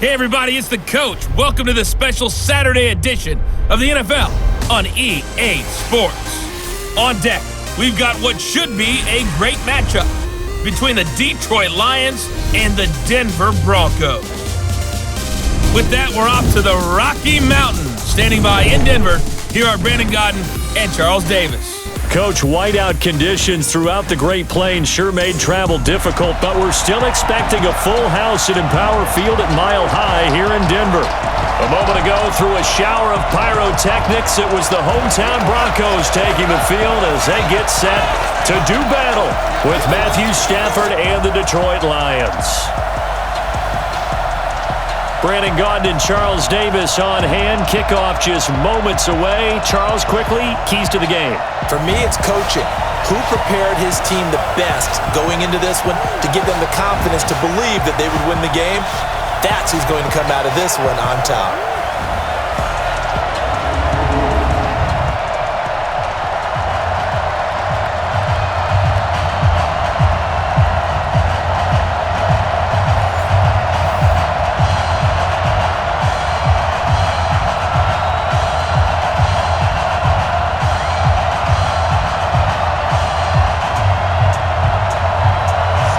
Hey everybody, it's the coach. Welcome to the special Saturday edition of the NFL on EA Sports. On deck, we've got what should be a great matchup between the Detroit Lions and the Denver Broncos. With that, we're off to the Rocky Mountains. Standing by in Denver, here are Brandon Godden and Charles Davis. Coach, whiteout conditions throughout the Great Plains sure made travel difficult, but we're still expecting a full house at Empower Field at Mile High here in Denver. A moment ago, through a shower of pyrotechnics, it was the hometown Broncos taking the field as they get set to do battle with Matthew Stafford and the Detroit Lions. Brandon Godden and Charles Davis on hand. Kickoff just moments away. Charles, quickly, keys to the game. For me, it's coaching. Who prepared his team the best going into this one to give them the confidence to believe that they would win the game? That's who's going to come out of this one on top.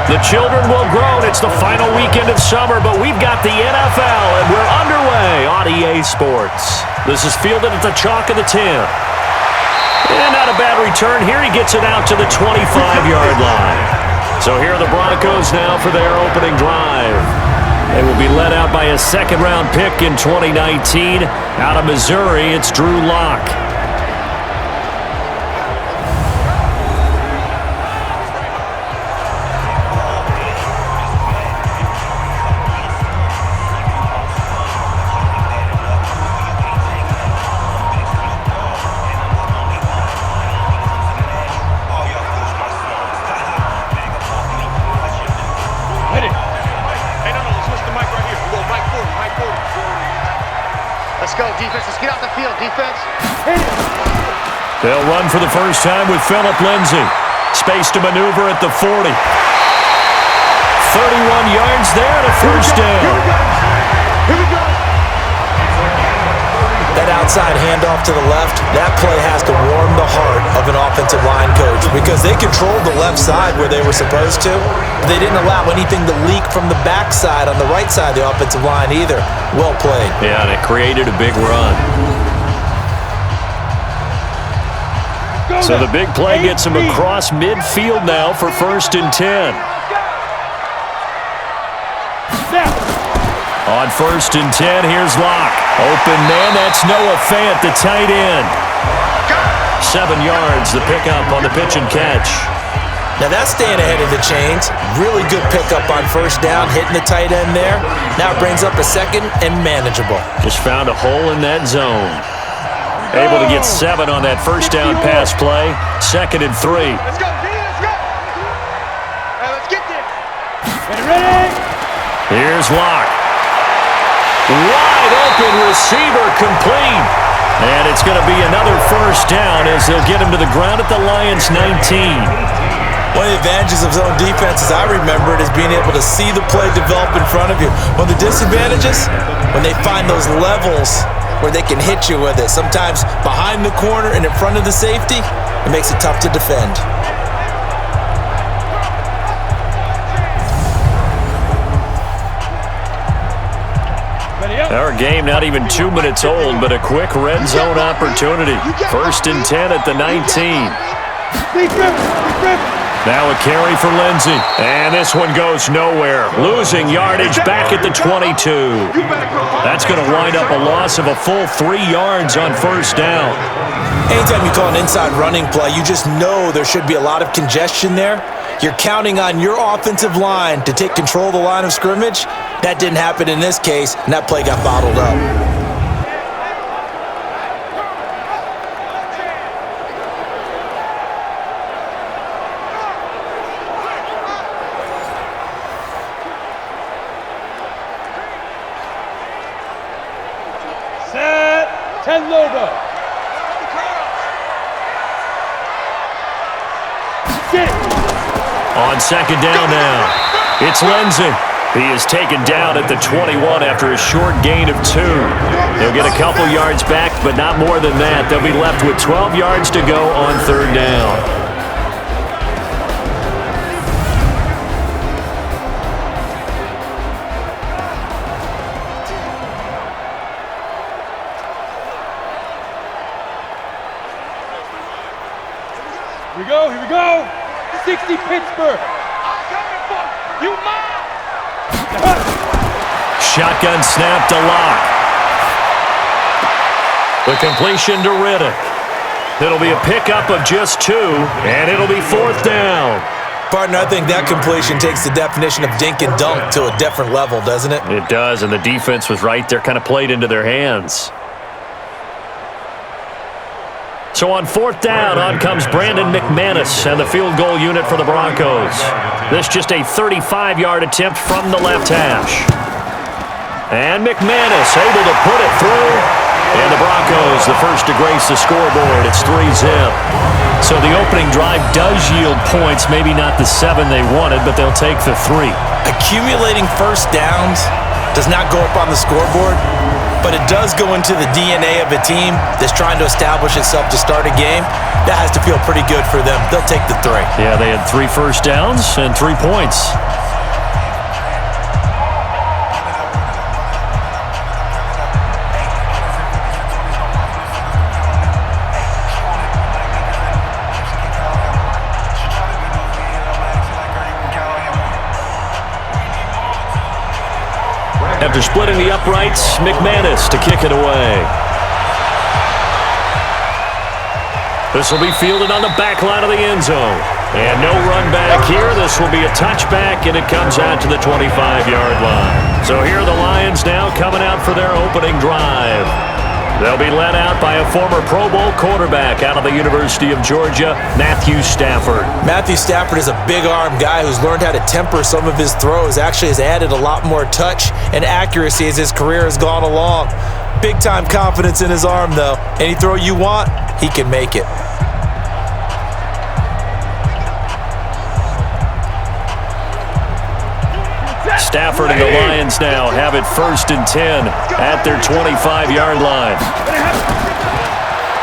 The children will grow. It's the final weekend of summer, but we've got the NFL, and we're underway on EA Sports. This is fielded at the chalk of the 10. And not a bad return here. He gets it out to the 25-yard line. So here are the Broncos now for their opening drive. They will be led out by a second-round pick in 2019. Out of Missouri, it's Drew Lock. Let's go, defense. Let's get out the field, defense. They'll run for the first time with Phillip Lindsay. Space to maneuver at the 40. 31 yards there and a first down. Here we go. That outside handoff to the left, that play has to warm the heart of an offensive line coach because they controlled the left side where they were supposed to. They didn't allow anything to leak from the backside on the right side of the offensive line either. Well played. Yeah, and it created a big run. So the big play gets him across midfield now for 1st and 10. On 1st and 10, here's Locke. Open man, that's Noah Fant, the tight end. 7 yards, the pickup on the pitch and catch. Now that's staying ahead of the chains. Really good pickup on first down, hitting the tight end there. Now it brings up a second and manageable. Just found a hole in that zone. Able to get 7 on that first down pass play. 2nd and 3. Let's go, D, let's go. Let's get there. Ready? Here's Locke. Wide open receiver complete. And it's going to be another first down as they'll get him to the ground at the Lions' 19. One of the advantages of zone defense, as I remember it, is being able to see the play develop in front of you. One of the disadvantages, when they find those levels where they can hit you with it, sometimes behind the corner and in front of the safety, it makes it tough to defend. Our game not even 2 minutes old, but a quick red zone opportunity. 1st and 10 at the 19. Now a carry for Lindsay. And this one goes nowhere. Losing yardage back at the 22. That's going to wind up a loss of a full 3 yards on first down. Anytime you call an inside running play, you just know there should be a lot of congestion there. You're counting on your offensive line to take control of the line of scrimmage. That didn't happen in this case, and that play got bottled up. Set. 10 logo. Get it. On 2nd down now, it's Lindsay. He is taken down at the 21 after a short gain of 2. He'll get a couple yards back, but not more than that. They'll be left with 12 yards to go on 3rd down. Here we go. 60 Pittsburgh. I'm coming for you, mom. Shotgun snap to Locke. The completion to Riddick. It'll be a pickup of just 2, and it'll be 4th down. Partner, I think that completion takes the definition of dink and dunk to a different level, doesn't it? It does, and the defense was right there, kind of played into their hands. So on 4th down, on comes Brandon McManus and the field goal unit for the Broncos. This just a 35-yard attempt from the left hash. And McManus able to put it through. And the Broncos, the first to grace the scoreboard. It's 3-zip. So the opening drive does yield points, maybe not the 7 they wanted, but they'll take the 3. Accumulating first downs does not go up on the scoreboard, but it does go into the DNA of a team that's trying to establish itself to start a game. That has to feel pretty good for them. They'll take the 3. Yeah, they had 3 first downs and 3 points. After splitting the uprights, McManus to kick it away. This will be fielded on the back line of the end zone. And no run back here. This will be a touchback, and it comes out to the 25-yard line. So here are the Lions now coming out for their opening drive. They'll be led out by a former Pro Bowl quarterback out of the University of Georgia, Matthew Stafford. Matthew Stafford is a big-arm guy who's learned how to temper some of his throws. Actually has added a lot more touch and accuracy as his career has gone along. Big-time confidence in his arm, though. Any throw you want, he can make it. Stafford and the Lions now have it 1st and 10 at their 25-yard line.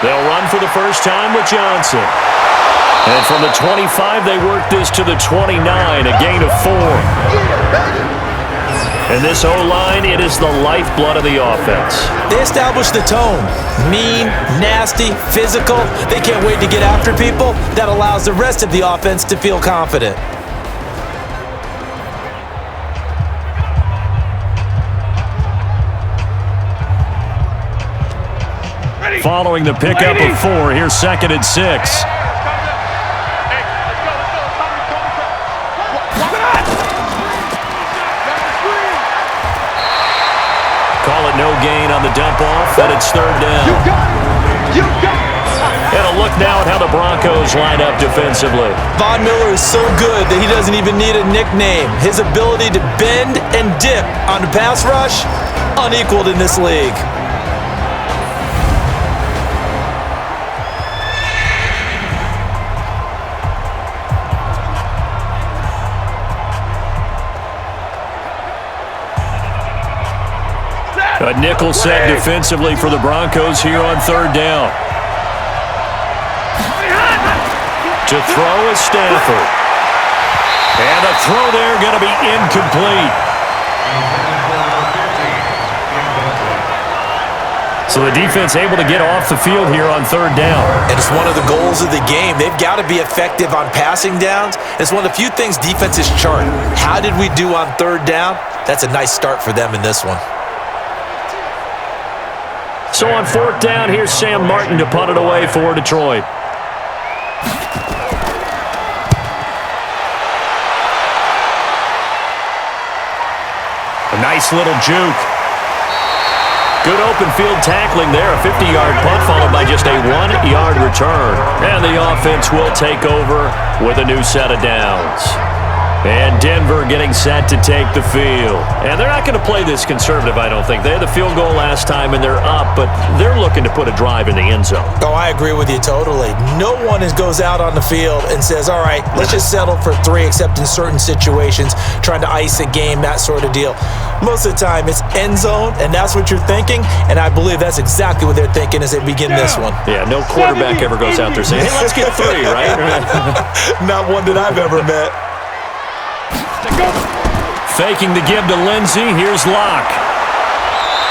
They'll run for the first time with Johnson. And from the 25, they work this to the 29, a gain of 4. And this O-line, it is the lifeblood of the offense. They establish the tone. Mean, nasty, physical. They can't wait to get after people. That allows the rest of the offense to feel confident. Following the pickup of 4, here's 2nd and 6. Call it no gain on the dump off, and it's 3rd down. And a look now at how the Broncos line up defensively. Von Miller is so good that he doesn't even need a nickname. His ability to bend and dip on the pass rush, unequaled in this league. A nickel set defensively for the Broncos here on 3rd down. To throw is Stafford. And a throw there going to be incomplete. So the defense able to get off the field here on 3rd down. And it's one of the goals of the game. They've got to be effective on passing downs. It's one of the few things defenses chart. How did we do on 3rd down? That's a nice start for them in this one. So on 4th down, here's Sam Martin to punt it away for Detroit. A nice little juke. Good open field tackling there. A 50-yard punt followed by just a 1-yard return. And the offense will take over with a new set of downs. And Denver getting set to take the field. And they're not going to play this conservative, I don't think. They had the field goal last time, and they're up, but they're looking to put a drive in the end zone. Oh, I agree with you totally. No one goes out on the field and says, all right, let's just settle for 3, except in certain situations, trying to ice a game, that sort of deal. Most of the time, it's end zone, and that's what you're thinking, and I believe that's exactly what they're thinking as they begin this one. Yeah, no quarterback ever goes out there saying, hey, let's get 3, right? Not one that I've ever met. Faking the give to Lindsey. Here's Locke.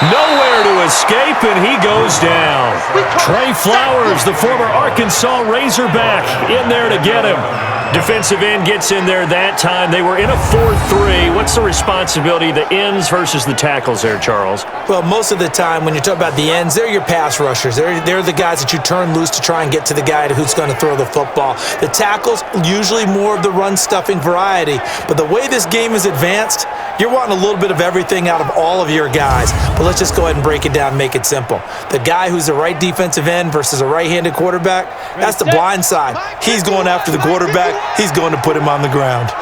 Nowhere to escape, and he goes down. Trey Flowers, the former Arkansas Razorback, in there to get him. Defensive end gets in there that time. They were in a 4-3. What's the responsibility, the ends versus the tackles there, Charles? Well, most of the time when you talk about the ends, they're your pass rushers. They're the guys that you turn loose to try and get to the guy who's going to throw the football. The tackles, usually more of the run-stuffing variety. But the way this game is advanced, you're wanting a little bit of everything out of all of your guys. But let's just go ahead and break it down and make it simple. The guy who's the right defensive end versus a right-handed quarterback, that's the blind side. He's going after the quarterback. He's going to put him on the ground.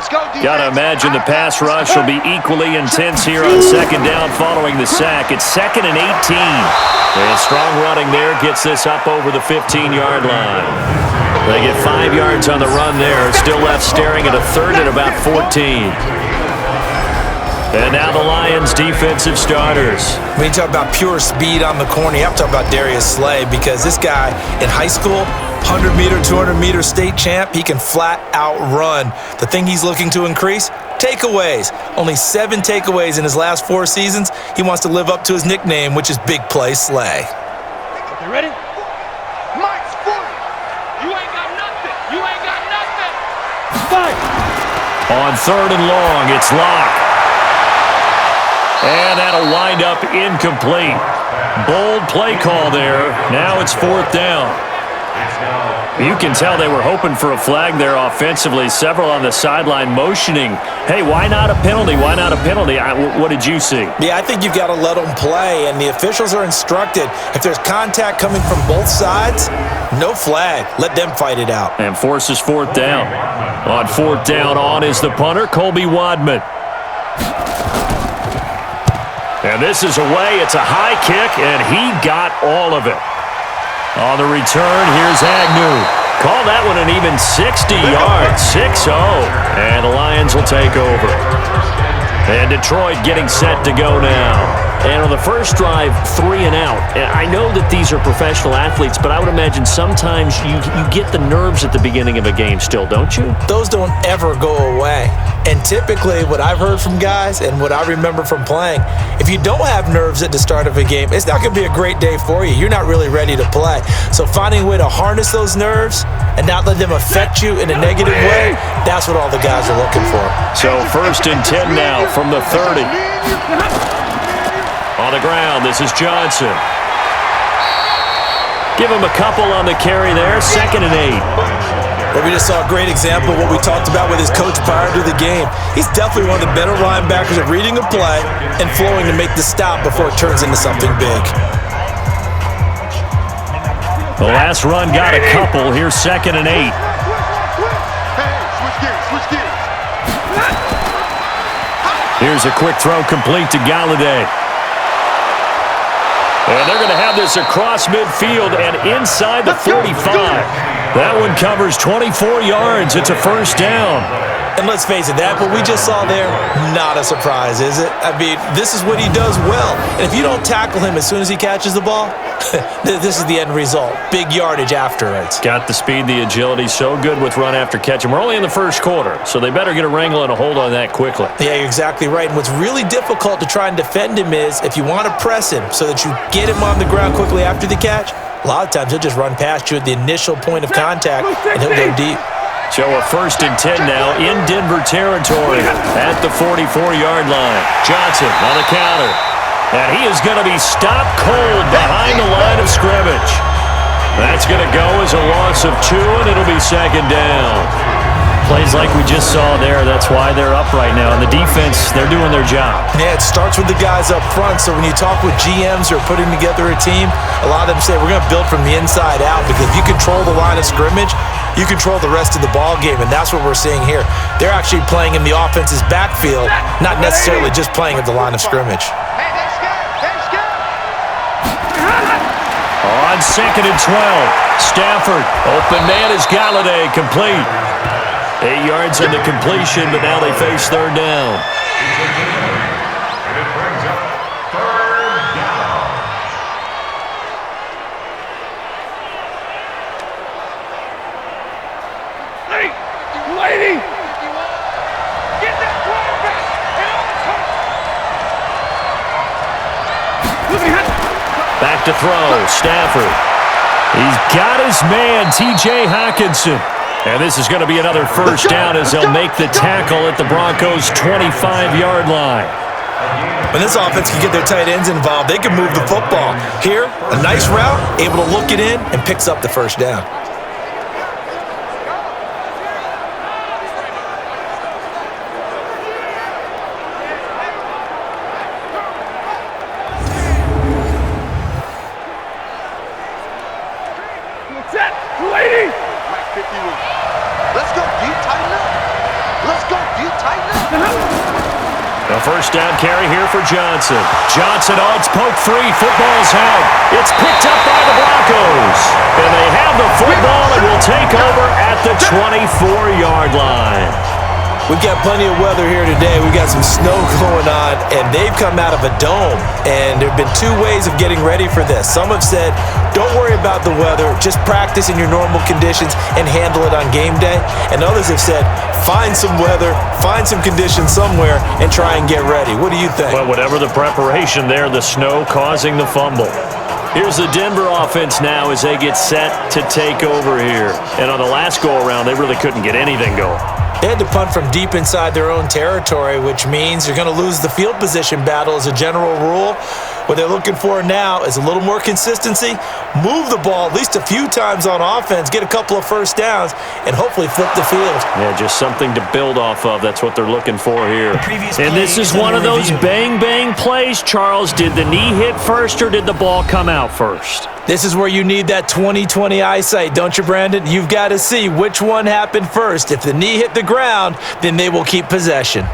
Got to imagine the pass rush will be equally intense here on second down following the sack. It's 2nd and 18. And strong running there gets this up over the 15-yard line. They get 5 yards on the run there. Still left staring at a 3rd and about 14. And now the Lions' defensive starters. When you talk about pure speed on the corner, you have to talk about Darius Slay, because this guy in high school, 100-meter, 200-meter state champ, he can flat out run. The thing he's looking to increase, takeaways. Only 7 takeaways in his last 4 seasons. He wants to live up to his nickname, which is Big Play Slay. Okay, ready? Mike's foot. You ain't got nothing. You ain't got nothing. Fight. On 3rd and long, it's Locke. And that'll wind up incomplete. Bold play call there. Now it's 4th down. You can tell they were hoping for a flag there offensively. Several on the sideline motioning, hey, why not a penalty? Why not a penalty? What did you see? Yeah, I think you've got to let them play, and the officials are instructed, if there's contact coming from both sides, no flag. Let them fight it out. And forces 4th down. On 4th down, on is the punter, Colby Wadman. And this is away. It's a high kick, and he got all of it. On the return, here's Agnew. Call that one an even 60 yards, 6-0. And the Lions will take over. And Detroit getting set to go now. And on the first drive, 3 and out. And I know that these are professional athletes, but I would imagine sometimes you get the nerves at the beginning of a game still, don't you? Those don't ever go away. And typically, what I've heard from guys and what I remember from playing, if you don't have nerves at the start of a game, it's not going to be a great day for you. You're not really ready to play. So finding a way to harness those nerves and not let them affect you in a negative way, that's what all the guys are looking for. So 1st and 10 now from the 30. On the ground, this is Johnson. Give him a couple on the carry there, 2nd and 8. Well, we just saw a great example of what we talked about with his coach prior to the game. He's definitely one of the better linebackers at reading a play and flowing to make the stop before it turns into something big. The last run got a couple. Here's 2nd and 8. Here's a quick throw complete to Galladay. And they're going to have this across midfield and inside the 45. That one covers 24 yards. It's a 1st down. And let's face it, that what we just saw there, not a surprise, is it? I mean, this is what he does well. And if you don't tackle him as soon as he catches the ball, this is the end result. Big yardage afterwards. Got the speed, the agility, so good with run after catch. And we're only in the 1st quarter, so they better get a wrangle and a hold on that quickly. Yeah, you're exactly right. And what's really difficult to try and defend him is if you want to press him so that you get him on the ground quickly after the catch, a lot of times he'll just run past you at the initial point of contact, and he'll go deep. So a 1st and 10 now in Denver territory at the 44-yard line. Johnson on the counter. And he is going to be stopped cold behind the line of scrimmage. That's going to go as a loss of 2, and it'll be 2nd down. Plays like we just saw there, that's why they're up right now. And the defense, they're doing their job. Yeah, it starts with the guys up front. So when you talk with GMs who are putting together a team, a lot of them say we're going to build from the inside out, because if you control the line of scrimmage, you control the rest of the ball game, and that's what we're seeing here. They're actually playing in the offense's backfield, not necessarily just playing at the line of scrimmage. On 2nd and 12, Stafford. Open man is Galladay, complete. 8 yards on the completion, but now they face 3rd down. Lady! Get that quarterback! Back to throw, Stafford. He's got his man, TJ Hockenson. And this is going to be another 1st down as they'll make the tackle at the Broncos' 25-yard line. When this offense can get their tight ends involved, they can move the football. Here, a nice route, able to look it in, and picks up the 1st down. The 1st down carry here for Johnson. Johnson on its poke free. Football's held. It's picked up by the Broncos. And they have the football and will take over at the 24-yard line. We've got plenty of weather here today. We've got some snow going on, and they've come out of a dome. And there have been 2 ways of getting ready for this. Some have said, don't worry about the weather. Just practice in your normal conditions and handle it on game day. And others have said, find some weather, find some conditions somewhere, and try and get ready. What do you think? Well, whatever the preparation there, the snow causing the fumble. Here's the Denver offense now as they get set to take over here. And on the last go-around, they really couldn't get anything going. They had to punt from deep inside their own territory, which means you're going to lose the field position battle as a general rule. What they're looking for now is a little more consistency, move the ball at least a few times on offense, get a couple of 1st downs, and hopefully flip the field. Yeah, just something to build off of. That's what they're looking for here. And this is one of those bang-bang plays, Charles. Did the knee hit first or did the ball come out first? This is where you need that 20/20 eyesight, don't you, Brandon? You've got to see which one happened first. If the knee hit the ground, then they will keep possession.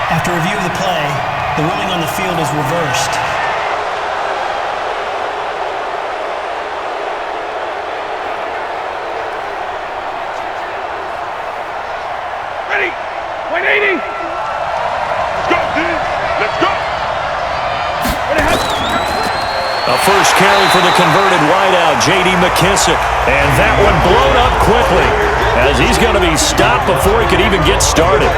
After review of the play, the ruling on the field is reversed. Ready? 180! Let's go, dude! Let's go! A 1st carry for the converted wideout, J.D. McKissick. And that one blown up quickly as he's going to be stopped before he could even get started.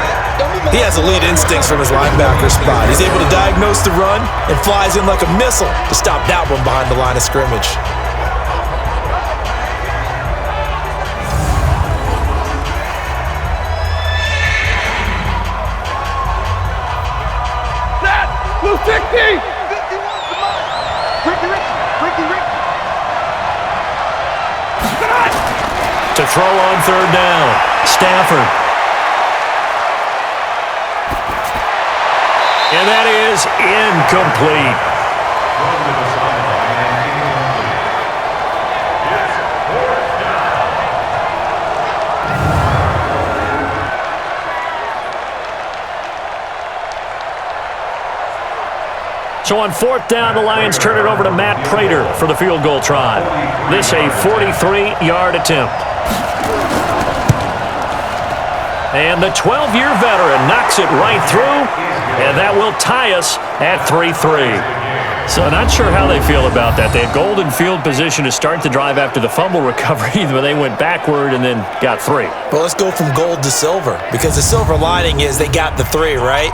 He has elite instincts from his linebacker spot. He's able to diagnose the run and flies in like a missile to stop that one behind the line of scrimmage. Set! Blue 60! To throw on 3rd down, Stafford. And that is incomplete. So on 4th down, the Lions turn it over to Matt Prater for the field goal try. This a 43-yard attempt. And the 12-year veteran knocks it right through, and that will tie us at 3-3. So not sure how they feel about that. They had golden field position to start the drive after the fumble recovery, but they went backward and then got 3. Well, let's go from gold to silver, because the silver lining is they got the 3, right?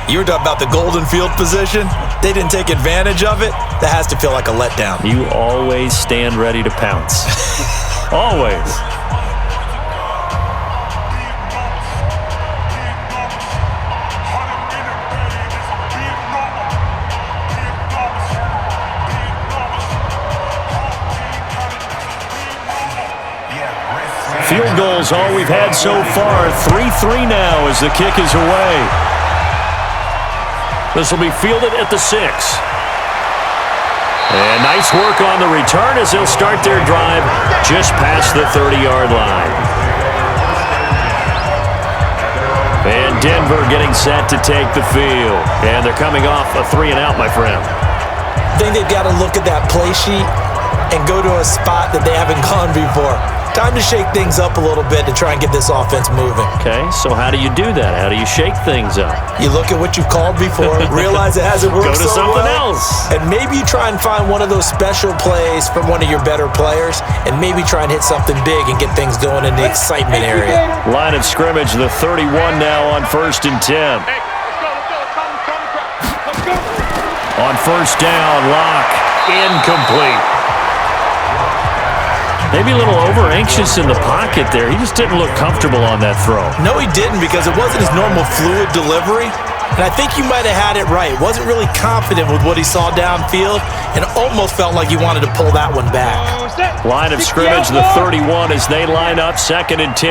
You were talking about the golden field position. They didn't take advantage of it. That has to feel like a letdown. You always stand ready to pounce. Always. Field goal's all we've had so far. 3-3 now as the kick is away. This will be fielded at the 6. And nice work on the return as they'll start their drive just past the 30-yard line. And Denver getting set to take the field. And they're coming off a 3-and-out, my friend. I think they've got to look at that play sheet and go to a spot that they haven't gone before. Time to shake things up a little bit to try and get this offense moving. Okay, so how do you do that? How do you shake things up? You look at what you've called before, realize it hasn't worked so well. Go to something else. And maybe you try and find one of those special plays from one of your better players, and maybe try and hit something big and get things going in the excitement area. Line of scrimmage, the 31 now on 1st and 10. On 1st down, Lock, incomplete. Maybe a little over-anxious in the pocket there. He just didn't look comfortable on that throw. No, he didn't, because it wasn't his normal fluid delivery. And I think you might have had it right. Wasn't really confident with what he saw downfield and almost felt like he wanted to pull that one back. Line of scrimmage, the 31 as they line up 2nd and 10.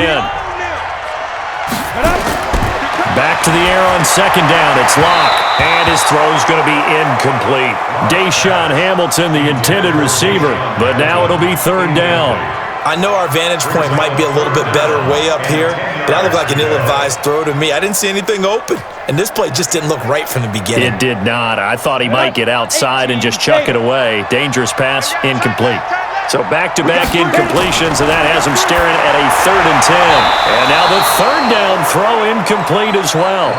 Back to the air on 2nd down. It's Locke. And his throw's going to be incomplete. Deshaun Hamilton, the intended receiver. But now it'll be 3rd down. I know our vantage point might be a little bit better way up here, but that looked like an ill-advised throw to me. I didn't see anything open. And this play just didn't look right from the beginning. It did not. I thought he might get outside and just chuck it away. Dangerous pass, incomplete. So back-to-back incompletions, and that has him staring at a 3rd and 10. And now the 3rd down throw incomplete as well.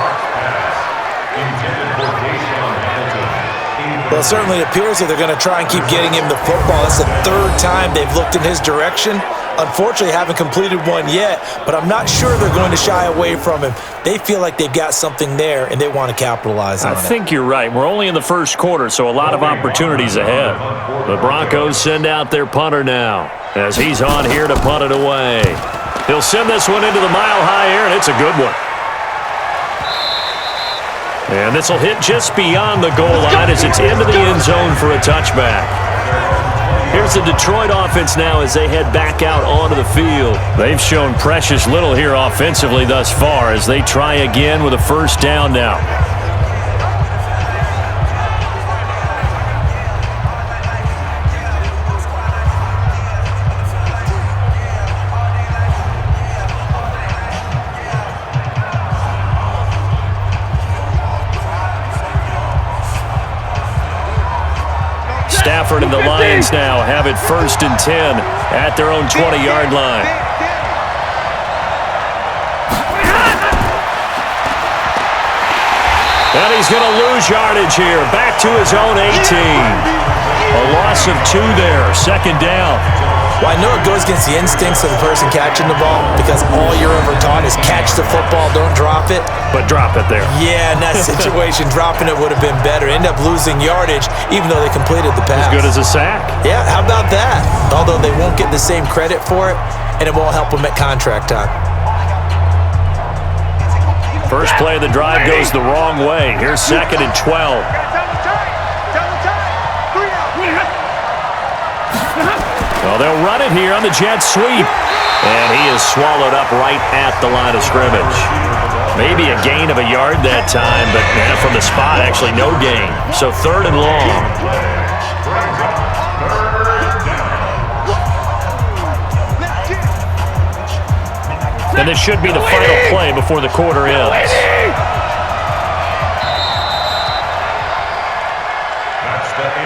Well, it certainly appears that they're going to try and keep getting him the football. That's the 3rd time they've looked in his direction. Unfortunately, haven't completed one yet, but I'm not sure they're going to shy away from him. They feel like they've got something there, and they want to capitalize on it. I think you're right. We're only in the 1st quarter, so a lot of opportunities ahead. The Broncos send out their punter now as he's on here to punt it away. He'll send this one into the mile-high air, and it's a good one. And this will hit just beyond the goal line as it's into the end zone for a touchback. Here's the Detroit offense now as they head back out onto the field. They've shown precious little here offensively thus far as they try again with a 1st down now. Stafford and the Lions now have it 1st and 10 at their own 20-yard line. And he's going to lose yardage here. Back to his own 18. A loss of 2 there. 2nd down. Well, I know it goes against the instincts of the person catching the ball because all you're ever taught is catch the football, don't drop it. But drop it there. Yeah, in that situation, dropping it would have been better. End up losing yardage even though they completed the pass. As good as a sack. Yeah, how about that? Although they won't get the same credit for it, and it won't help them at contract time. First play of the drive goes the wrong way. Here's 2nd and 12. Well, they'll run it here on the jet sweep. And he is swallowed up right at the line of scrimmage. Maybe a gain of a yard that time, but from the spot, actually no gain. So 3rd and long. And this should be the final play before the quarter ends.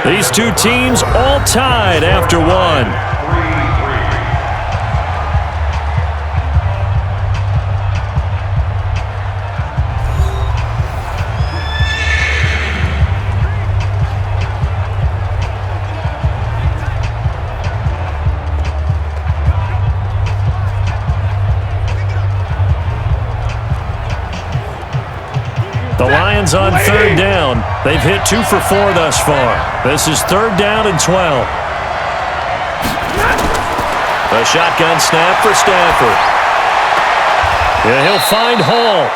These two teams all tied after 1. The Lions on 3rd down. They've hit 2 for 4 thus far. This is 3rd down and 12. A shotgun snap for Stafford. Yeah, he'll find Hall.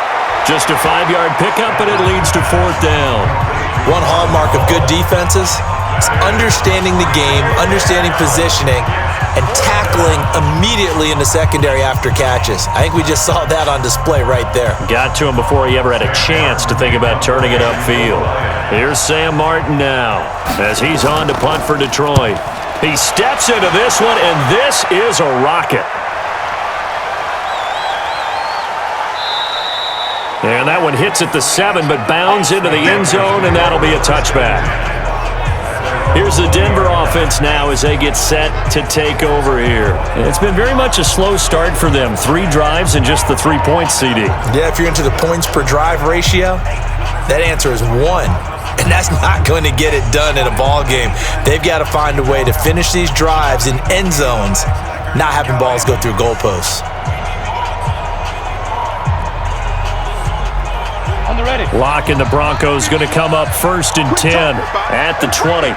Just a 5-yard pickup, and it leads to 4th down. One hallmark of good defenses is understanding the game, understanding positioning, and tackling immediately in the secondary after catches. I think we just saw that on display right there. Got to him before he ever had a chance to think about turning it upfield. Here's Sam Martin now as he's on to punt for Detroit. He steps into this one, and this is a rocket. And that one hits at the 7, but bounds into the end zone, and that'll be a touchback. Here's the Denver offense now as they get set to take over here. It's been very much a slow start for them. 3 drives and just the 3 points, CD. Yeah, if you're into the points per drive ratio, that answer is 1. And that's not going to get it done in a ball game. They've got to find a way to finish these drives in end zones, not having balls go through goalposts. Lock and the Broncos going to come up 1st and 10 at the 20.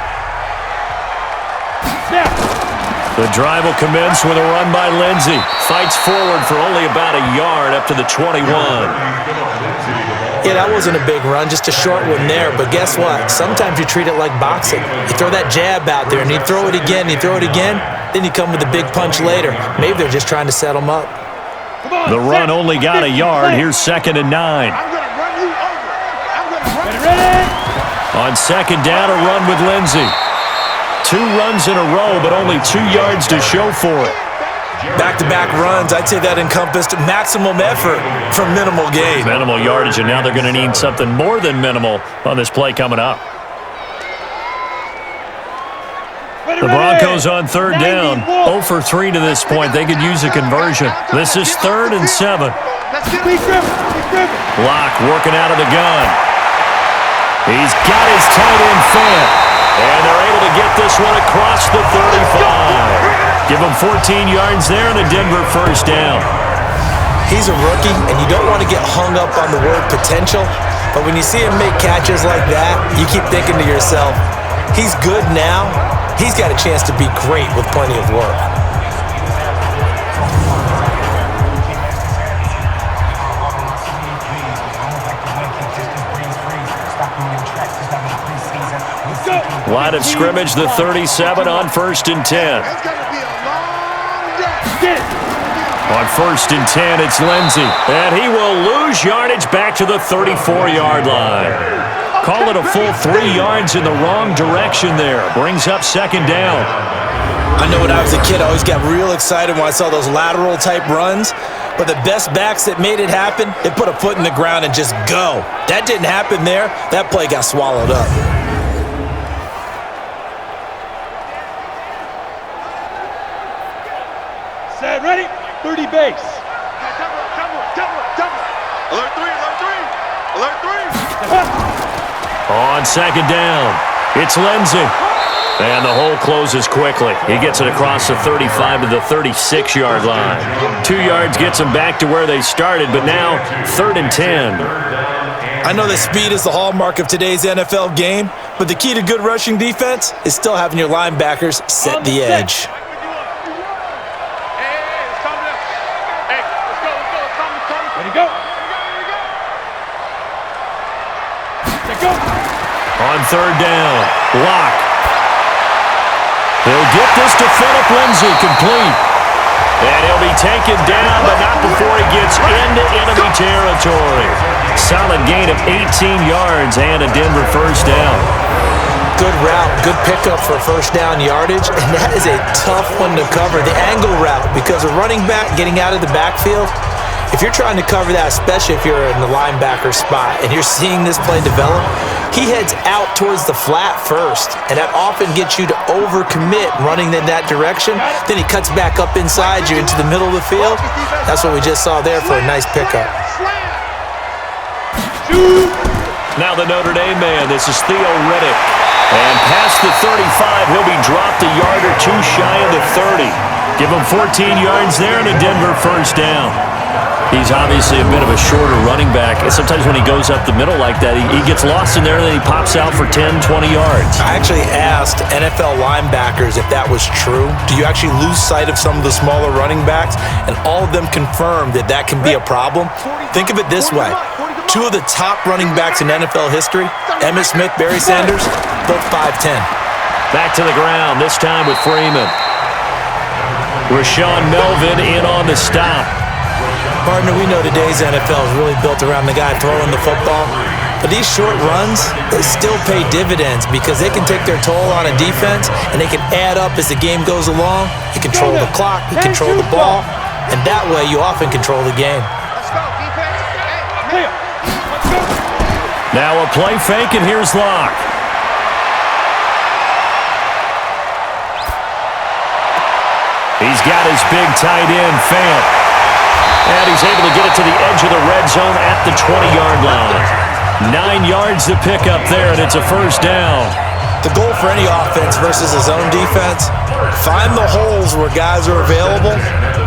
The drive will commence with a run by Lindsey. Fights forward for only about a yard up to the 21. Yeah, that wasn't a big run, just a short one there. But guess what? Sometimes you treat it like boxing. You throw that jab out there, and you throw it again, then you come with a big punch later. Maybe they're just trying to set them up. The run only got a yard. Here's 2nd and 9. On 2nd down, a run with Lindsey. 2 runs in a row, but only 2 yards to show for it. Back-to-back runs, I'd say that encompassed maximum effort for minimal gain. Minimal yardage, and now they're going to need something more than minimal on this play coming up. The Broncos on 3rd down, 0 for 3 to this point. They could use a conversion. This is 3rd and 7. Locke working out of the gun. He's got his tight end fan, and they're able to get this one across the 35. Give him 14 yards there and a Denver 1st down. He's a rookie, and you don't want to get hung up on the word potential, but when you see him make catches like that, you keep thinking to yourself, he's good now. He's got a chance to be great with plenty of work. Line of scrimmage, the 37 on 1st and 10. On 1st and 10, it's Lindsey. And he will lose yardage back to the 34-yard line. Call it a full 3 yards in the wrong direction there. Brings up 2nd down. I know when I was a kid, I always got real excited when I saw those lateral-type runs. But the best backs that made it happen, they put a foot in the ground and just go. That didn't happen there. That play got swallowed up. Set, ready, 30 base. Alert 3, alert 3, alert 3. On 2nd down, it's Lindsey. And the hole closes quickly. He gets it across the 35 to the 36-yard line. 2 yards gets him back to where they started, but now 3rd and 10. I know that speed is the hallmark of today's NFL game, but the key to good rushing defense is still having your linebackers set the edge. On 3rd down, Locke. He'll get this to Phillip Lindsey, complete. And he'll be taken down, but not before he gets into enemy territory. Solid gain of 18 yards and a Denver 1st down. Good route, good pickup for 1st down yardage, and that is a tough one to cover. The angle route, because a running back getting out of the backfield, if you're trying to cover that, especially if you're in the linebacker spot and you're seeing this play develop, he heads out towards the flat first, and that often gets you to overcommit running in that direction. Then he cuts back up inside you into the middle of the field. That's what we just saw there for a nice pickup. Now the Notre Dame man, this is Theo Riddick. And past the 35, he'll be dropped a yard or 2 shy of the 30. Give him 14 yards there and a Denver 1st down. He's obviously a bit of a shorter running back. And sometimes when he goes up the middle like that, he gets lost in there and then he pops out for 10, 20 yards. I actually asked NFL linebackers if that was true. Do you actually lose sight of some of the smaller running backs? And all of them confirmed that that can be a problem. Think of it this way. 2 of the top running backs in NFL history, Emmitt Smith, Barry Sanders, both 5'10". Back to the ground, this time with Freeman. Rashawn Melvin in on the stop. Partner, we know today's NFL is really built around the guy throwing the football. But these short runs, they still pay dividends because they can take their toll on a defense and they can add up as the game goes along. You control the clock, you control the ball, and that way you often control the game. Now a play fake, and here's Locke. He's got his big tight end, Fant. And he's able to get it to the edge of the red zone at the 20-yard line. 9 yards to pick up there, and it's a first down. The goal for any offense versus a zone defense, find the holes where guys are available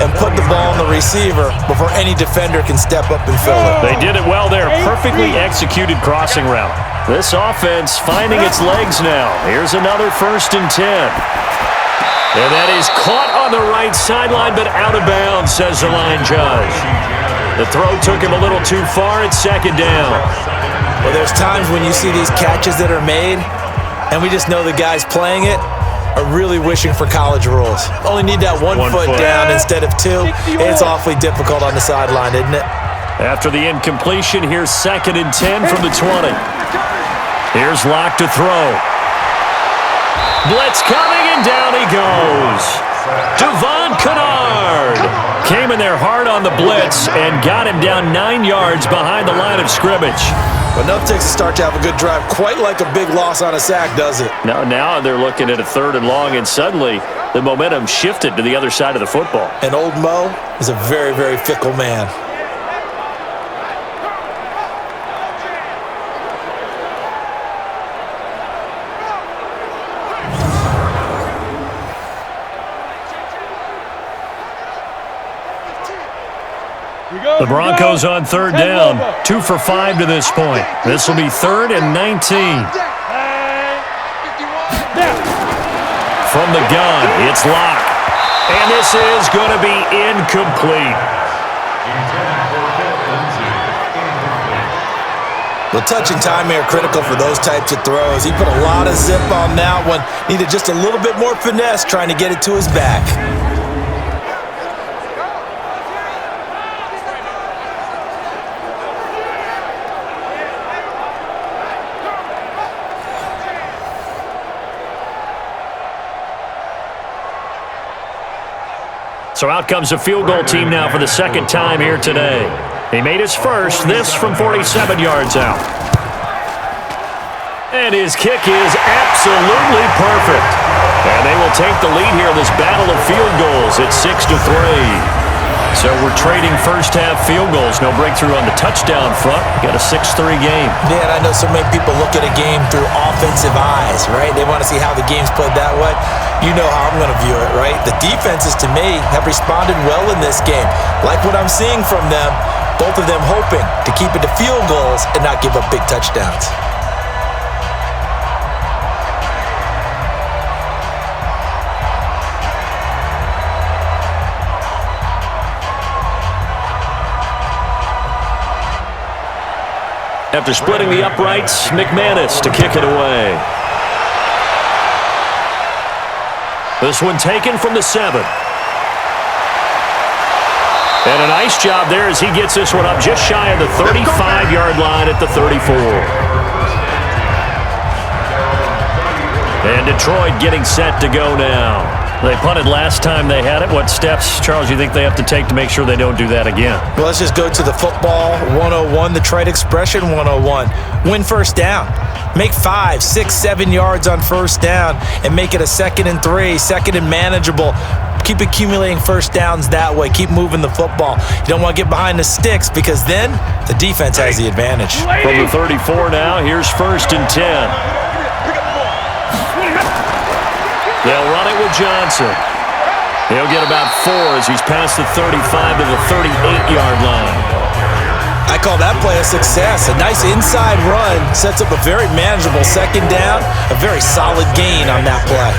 and put the ball on the receiver before any defender can step up and fill it. They did it well there. Perfectly executed crossing route. This offense finding its legs now. Here's another 1st and 10. And that is caught on the right sideline, but out of bounds, says the line judge. The throw took him a little too far. It's 2nd down. Well, there's times when you see these catches that are made, and we just know the guys playing it are really wishing for college rules. Only need that one foot down instead of 2. It's awfully difficult on the sideline, isn't it? After the incompletion, here's 2nd and 10 from the 20. Here's Locke to throw. Blitz coming, and down he goes. Devon Kennard came in there hard on the blitz and got him down 9 yards behind the line of scrimmage. But enough takes to start to have a good drive, quite like a big loss on a sack, does it? Now they're looking at a 3rd and long, and suddenly the momentum shifted to the other side of the football. And old Mo is a very, very fickle man. The Broncos on 3rd down, 2 for 5 to this point. This will be 3rd and 19. From the gun, it's Locke. And this is going to be incomplete. Well, touch and timing are critical for those types of throws. He put a lot of zip on that one. Needed just a little bit more finesse trying to get it to his back. So out comes a field goal team now for the 2nd time here today. He made his first, this from 47 yards out. And his kick is absolutely perfect. And they will take the lead here in this battle of field goals. It's 6-3. So we're trading first-half field goals. No breakthrough on the touchdown front. Got a 6-3 game. Yeah, and I know so many people look at a game through offensive eyes, right? They want to see how the game's played that way. You know how I'm going to view it, right? The defenses, to me, have responded well in this game. Like what I'm seeing from them, both of them hoping to keep it to field goals and not give up big touchdowns. After splitting the uprights, McManus to kick it away. This one taken from the 7. And a nice job there as he gets this one up just shy of the 35-yard line at the 34. And Detroit getting set to go now. They punted last time they had it. What steps, Charles, you think they have to take to make sure they don't do that again? Well, let's just go to the football 101, the trade expression 101. Win first down. Make 5, 6, 7 yards on first down and make it a 2nd and 3, 2nd and manageable. Keep accumulating first downs that way. Keep moving the football. You don't want to get behind the sticks because then the defense has the advantage. From the 34 now, here's 1st and 10. They'll run it with Johnson. He'll get about 4 as he's past the 35 to the 38-yard line. I call that play a success. A nice inside run sets up a very manageable 2nd down. A very solid gain on that play.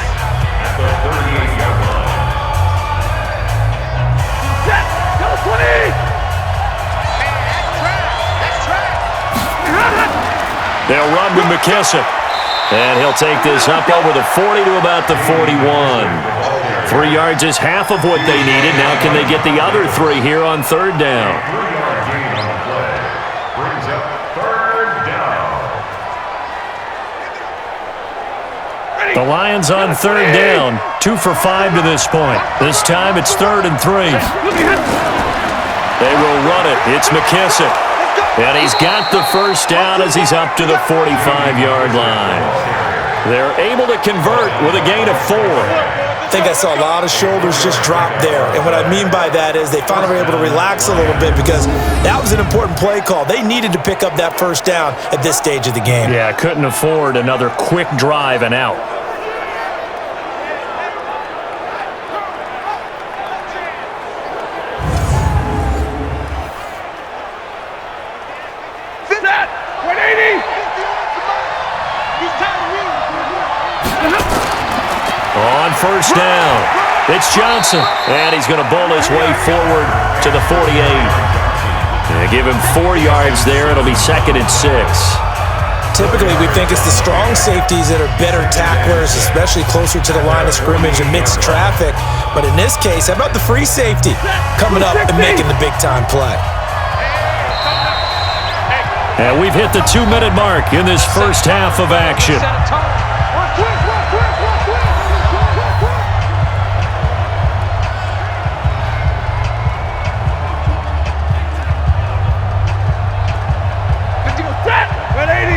They'll run with McKissick. And he'll take this up over the 40 to about the 41. 3 yards is half of what they needed. Now can they get the other 3 here on third down? The Lions on third down, 2 for 5 to this point. This time it's 3rd and 3. They will run it. It's McKissick. And he's got the first down as he's up to the 45-yard line. They're able to convert with a gain of 4. I think I saw a lot of shoulders just drop there. And what I mean by that is they finally were able to relax a little bit because that was an important play call. They needed to pick up that first down at this stage of the game. Yeah, couldn't afford another quick drive and out. On first down, it's Johnson, and he's going to bowl his way forward to the 48. And give him 4 yards there. It'll be 2nd and 6. Typically, we think it's the strong safeties that are better tacklers, especially closer to the line of scrimmage amidst traffic. But in this case, how about the free safety coming up and making the big-time play? And we've hit the 2-minute mark in this first half of action.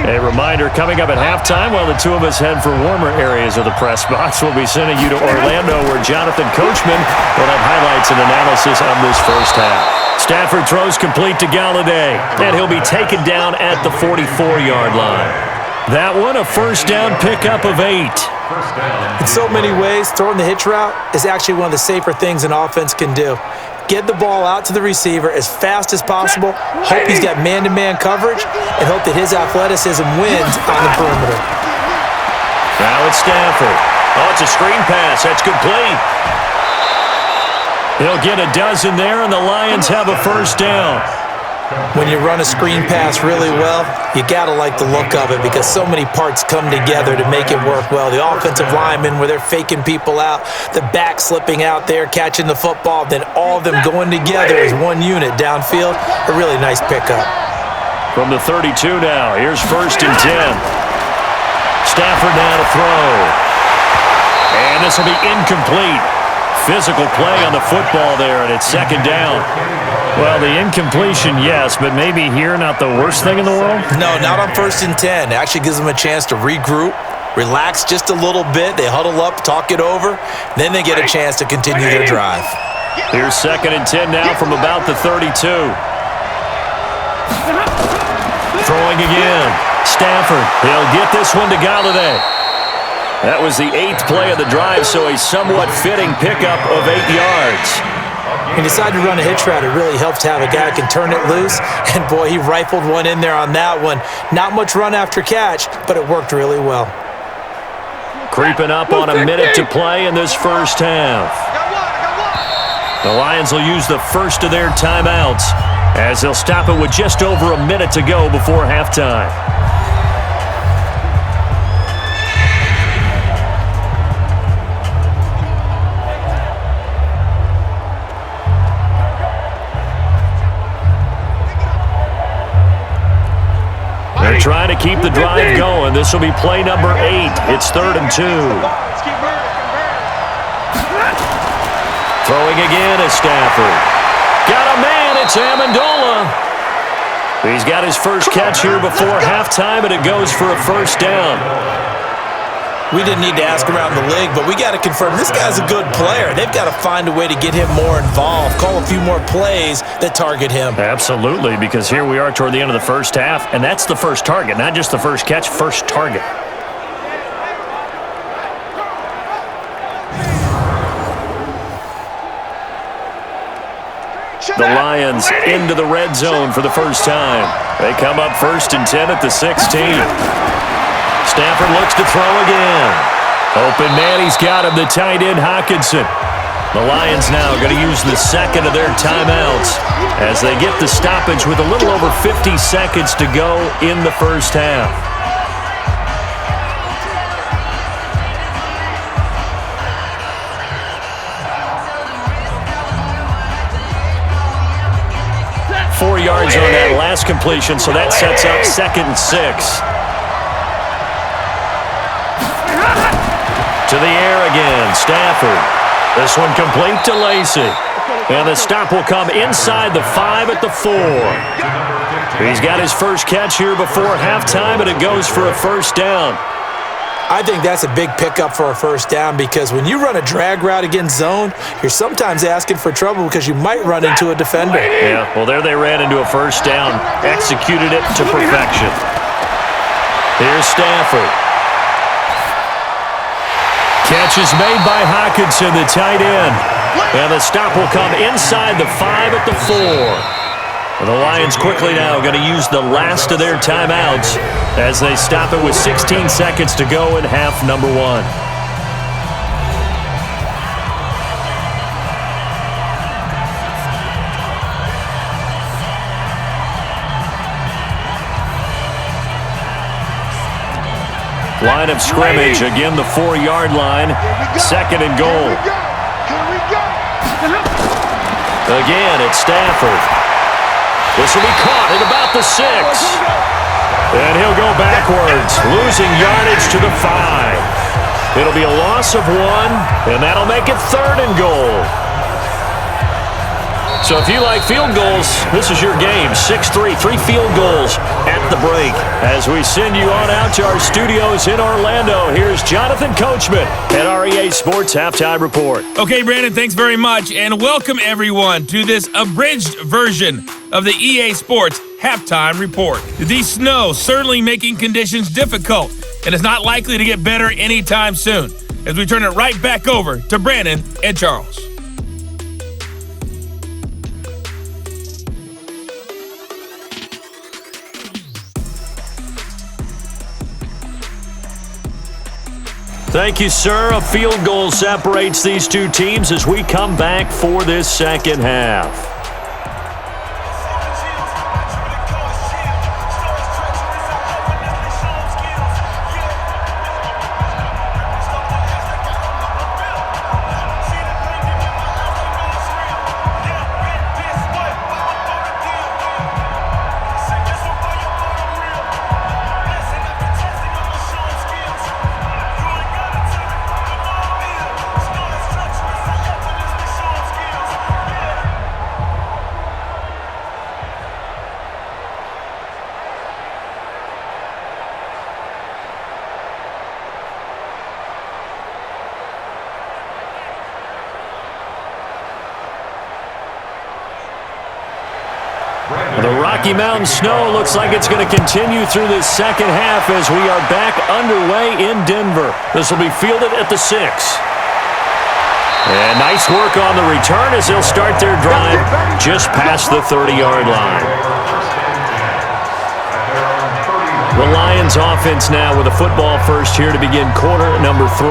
A reminder, coming up at halftime, while the two of us head for warmer areas of the press box, we'll be sending you to Orlando, where Jonathan Coachman will have highlights and analysis of this first half. Stafford throws complete to Galladay, and he'll be taken down at the 44-yard line. That one, a first down pickup of 8. In so many ways, throwing the hitch route is actually one of the safer things an offense can do. Get the ball out to the receiver as fast as possible, hope he's got man-to-man coverage, and hope that his athleticism wins on the perimeter. Now it's Stafford. Oh, it's a screen pass. That's complete. He'll get a dozen there, and the Lions have a first down. When you run a screen pass really well, you got to like the look of it because so many parts come together to make it work well. The offensive linemen, where they're faking people out, the back slipping out there, catching the football, then all of them going together as one unit downfield. A really nice pickup. From the 32 now, here's 1st and 10. Stafford now to throw. And this will be incomplete. Physical play on the football there, and it's 2nd down. Well, the incompletion, yes, but maybe here not the worst thing in the world? No, not on 1st and 10. It actually gives them a chance to regroup, relax just a little bit. They huddle up, talk it over. Then they get a chance to continue their drive. Here's 2nd and 10 now from about the 32. Throwing again. Stafford, he'll get this one to Galladay. That was the 8th play of the drive, so a somewhat fitting pickup of 8 yards. He decided to run a hitch route. It really helps to have a guy who can turn it loose. And, boy, he rifled one in there on that one. Not much run after catch, but it worked really well. Creeping up on a minute to play in this first half. The Lions will use the first of their timeouts as they'll stop it with just over a minute to go before halftime. They're trying to keep the drive going. This will be play number 8. It's 3rd and 2. Throwing again is Stafford. Got a man. It's Amendola. He's got his first catch here before halftime, and it goes for a first down. We didn't need to ask around the league, but we got to confirm this guy's a good player. They've got to find a way to get him more involved, call a few more plays that target him. Absolutely, because here we are toward the end of the first half, and that's the first target, not just the first catch, first target. The Lions into the red zone for the first time. They come up 1st and 10 at the 16. Stafford looks to throw again. Open man, he's got him, the tight end Hockenson. The Lions now going to use the second of their timeouts as they get the stoppage with a little over 50 seconds to go in the first half. 4 yards on that last completion, so that sets up 2nd and 6. To the air again, Stafford. This one complete to Lacy. And the stop will come inside the 5 at the 4. He's got his first catch here before halftime, and it goes for a first down. I think that's a big pickup for a first down because when you run a drag route against zone, you're sometimes asking for trouble because you might run into a defender. Yeah, well, there they ran into a first down. Executed it to perfection. Here's Stafford. Catch is made by Hockenson, the tight end. And the stop will come inside the 5 at the 4. And the Lions quickly now going to use the last of their timeouts as they stop it with 16 seconds to go in half number 1. Line of scrimmage, again the 4-yard line, 2nd and goal. Again, it's Stafford. This will be caught at about the 6. And he'll go backwards, losing yardage to the 5. It'll be a loss of 1, and that'll make it 3rd and goal. So if you like field goals, this is your game. 6-3, 3 field goals at the break. As we send you on out to our studios in Orlando, here's Jonathan Coachman at our EA Sports Halftime Report. Okay, Brandon, thanks very much, and welcome everyone to this abridged version of the EA Sports Halftime Report. The snow certainly making conditions difficult, and it's not likely to get better anytime soon, as we turn it right back over to Brandon and Charles. Thank you, sir. A field goal separates these two teams as we come back for this second half. The Rocky Mountain snow looks like it's going to continue through this second half as we are back underway in Denver. This will be fielded at the 6. And nice work on the return as they'll start their drive just past the 30-yard line. The Lions offense now with a football first here to begin quarter number 3.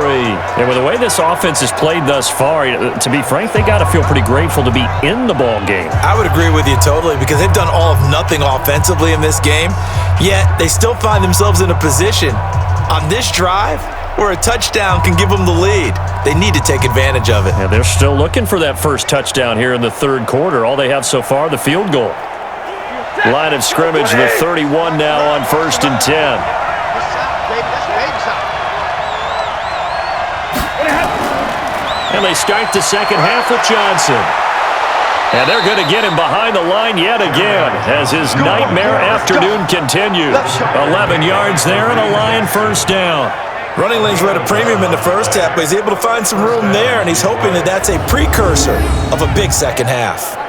And with the way this offense has played thus far, to be frank, they got to feel pretty grateful to be in the ball game. I would agree with you totally because they've done all of nothing offensively in this game, yet they still find themselves in a position on this drive where a touchdown can give them the lead. They need to take advantage of it. Yeah, they're still looking for that first touchdown here in the third quarter. All they have so far, the field goal. Line of scrimmage, the 31 now on 1st and 10. And they start the second half with Johnson. And they're going to get him behind the line yet again as his nightmare afternoon continues. 11 yards there and a Lion first down. Running lanes were at a premium in the first half, but he's able to find some room there, and he's hoping that that's a precursor of a big second half.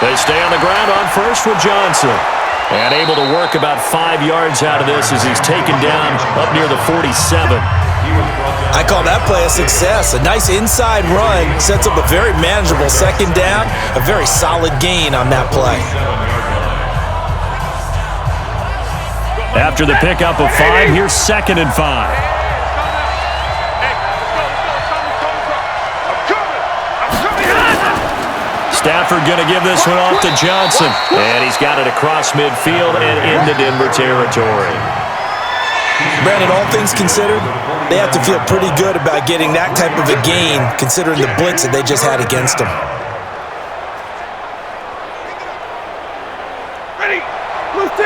They stay on the ground on first with Johnson. And able to work about 5 yards out of this as he's taken down up near the 47. I call that play a success. A nice inside run sets up a very manageable second down. A very solid gain on that play. After the pickup of 5, here's 2nd and 5. Stafford going to give this one off to Johnson. And he's got it across midfield and into Denver territory. Brandon, all things considered, they have to feel pretty good about getting that type of a gain considering the blitz that they just had against them. Ready? Blue 60.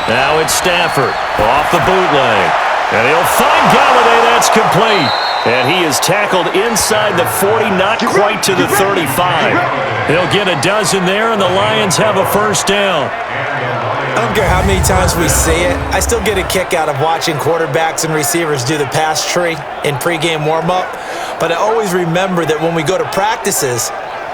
Now it's Stafford off the bootleg. And he'll find Galladay. That's complete. And he is tackled inside the 40, not quite to the 35. He'll get a dozen there, and the Lions have a first down. I don't care how many times we say it, I still get a kick out of watching quarterbacks and receivers do the pass tree in pregame warm-up. But I always remember that when we go to practices,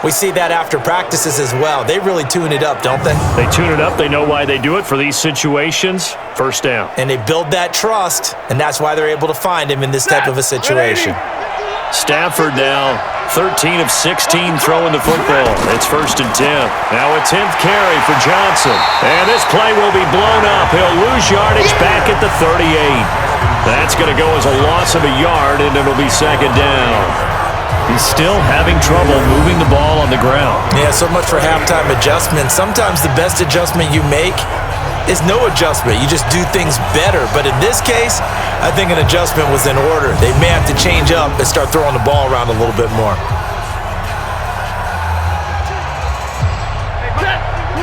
we see that after practices as well. They really tune it up, don't they? They tune it up. They know why they do it for these situations. First down. And they build that trust, and that's why they're able to find him in this type of a situation. Stafford now 13 of 16 throwing the football. It's 1st and 10. Now a 10th carry for Johnson. And this play will be blown up. He'll lose yardage back at the 38. That's going to go as a loss of a yard, and it'll be 2nd down. He's still having trouble moving the ball on the ground. Yeah, so much for halftime adjustment. Sometimes the best adjustment you make is no adjustment. You just do things better. But in this case, I think an adjustment was in order. They may have to change up and start throwing the ball around a little bit more.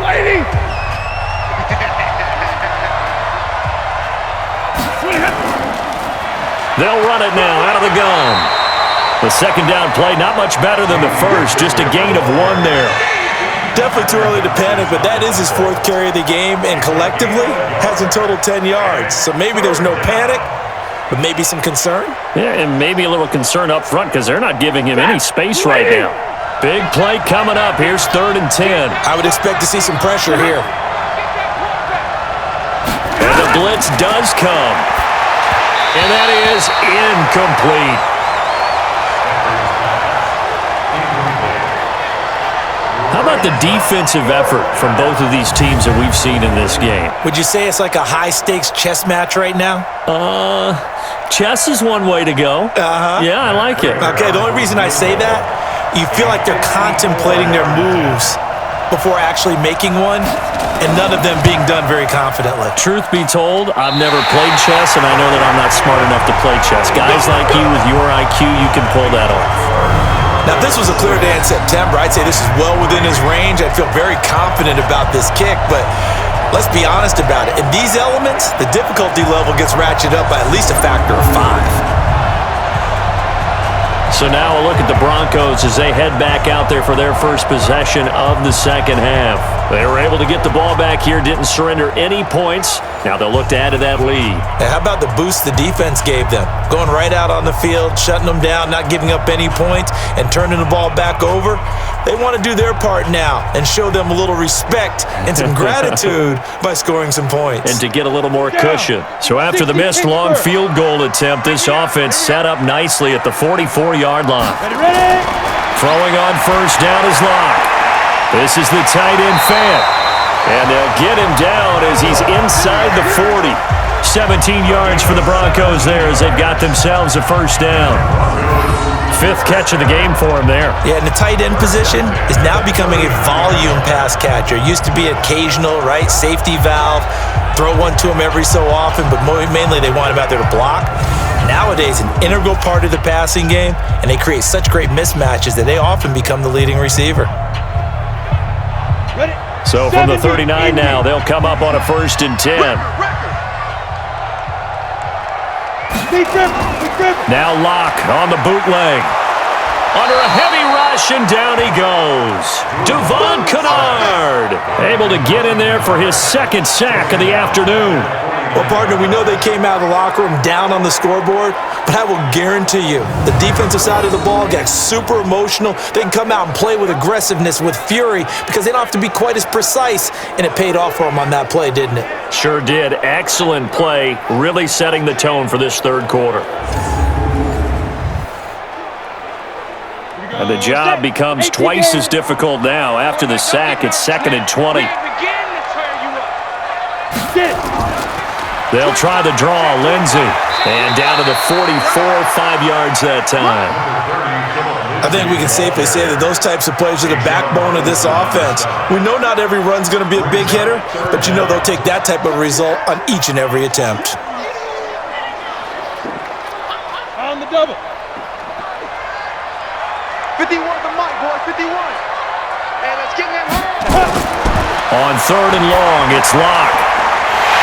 Lady! They'll run it now out of the gun. The 2nd down play, not much better than the first, just a gain of 1 there. Definitely too early to panic, but that is his 4th carry of the game, and collectively has in total 10 yards. So maybe there's no panic, but maybe some concern. Yeah, and maybe a little concern up front because they're not giving him any space right now. Big play coming up. Here's 3rd and 10. I would expect to see some pressure here. And the blitz does come. And that is incomplete. How about the defensive effort from both of these teams that we've seen in this game? Would you say it's like a high-stakes chess match right now? Chess is one way to go. Yeah, I like it. Okay, the only reason I say that, you feel like they're contemplating their moves before actually making one, and none of them being done very confidently. Truth be told, I've never played chess, and I know that I'm not smart enough to play chess. Guys like you with your IQ, you can pull that off. Now, if this was a clear day in September, I'd say this is well within his range. I'd feel very confident about this kick, but let's be honest about it. In these elements, the difficulty level gets ratcheted up by at least a factor of 5. So now a look at the Broncos as they head back out there for their first possession of the 2nd half. They were able to get the ball back here, didn't surrender any points. Now they'll look to add to that lead. And how about the boost the defense gave them? Going right out on the field, shutting them down, not giving up any points, and turning the ball back over. They want to do their part now and show them a little respect and some gratitude by scoring some points. And to get a little more cushion. So after the missed long field goal attempt, this offense set up nicely at the 44-yard line. Throwing on 1st down is Locke. This is the tight end Fant. And they'll get him down as he's inside the 40. 17 yards for the Broncos there as they've got themselves a 1st down. 5th catch of the game for him there. Yeah, and the tight end position is now becoming a volume pass catcher. Used to be occasional, right? Safety valve. Throw one to him every so often, but mainly they want him out there to block. Nowadays, an integral part of the passing game, and they create such great mismatches that they often become the leading receiver. So from the 39 now, they'll come up on a 1st and 10. Now Locke on the bootleg. Under a heavy rush, and down he goes. Devon Kennard able to get in there for his 2nd sack of the afternoon. Well, partner, we know they came out of the locker room down on the scoreboard, but I will guarantee you the defensive side of the ball got super emotional. They can come out and play with aggressiveness, with fury, because they don't have to be quite as precise, and it paid off for them on that play, didn't it? Sure did. Excellent play, really setting the tone for this 3rd quarter. And the job becomes twice as difficult now. After the sack, it's 2nd and 20. They'll try the draw. Lindsey And down to the 44, 5 yards that time. I think we can safely say that those types of plays are the backbone of this offense. We know not every run's going to be a big hitter, but you know they'll take that type of result on each and every attempt. On the double. 51 the mic, boy, 51. And it's getting in hard. On 3rd and long, it's Locke.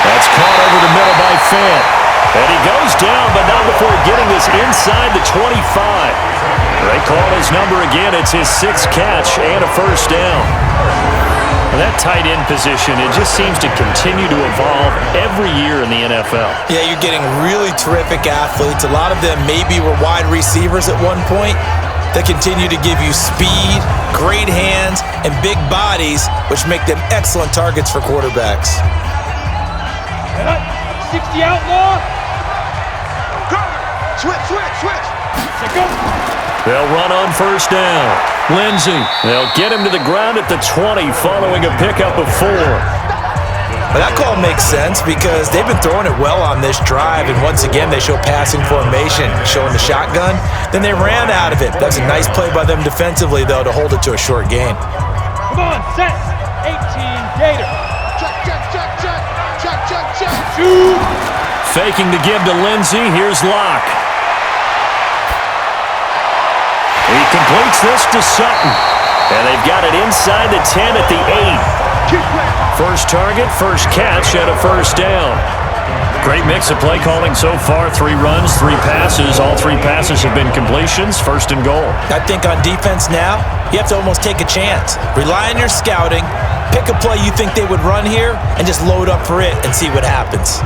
That's caught over the middle by Fant. And he goes down, but not before getting this inside the 25. They call his number again. It's his 6th catch and a first down. That tight end position, it just seems to continue to evolve every year in the NFL. Yeah, you're getting really terrific athletes. A lot of them maybe were wide receivers at one point. They continue to give you speed, great hands, and big bodies, which make them excellent targets for quarterbacks. 60 outlaw. Switch. Go. They'll run on first down. Lindsey, they'll get him to the ground at the 20 following a pickup of 4. But that call makes sense because they've been throwing it well on this drive, and once again they show passing formation, showing the shotgun. Then they ran out of it. That's a nice play by them defensively, though, to hold it to a short gain. Come on, set. 18 Gator. Check. Shoot. Faking the give to Lindsey. Here's Locke. He completes this to Sutton. And they've got it inside the 10 at the 8. First target, first catch, and a first down. Great mix of play calling so far. 3 runs, 3 passes. All 3 passes have been completions. First and goal. I think on defense now, you have to almost take a chance. Rely on your scouting. Pick a play you think they would run here and just load up for it and see what happens.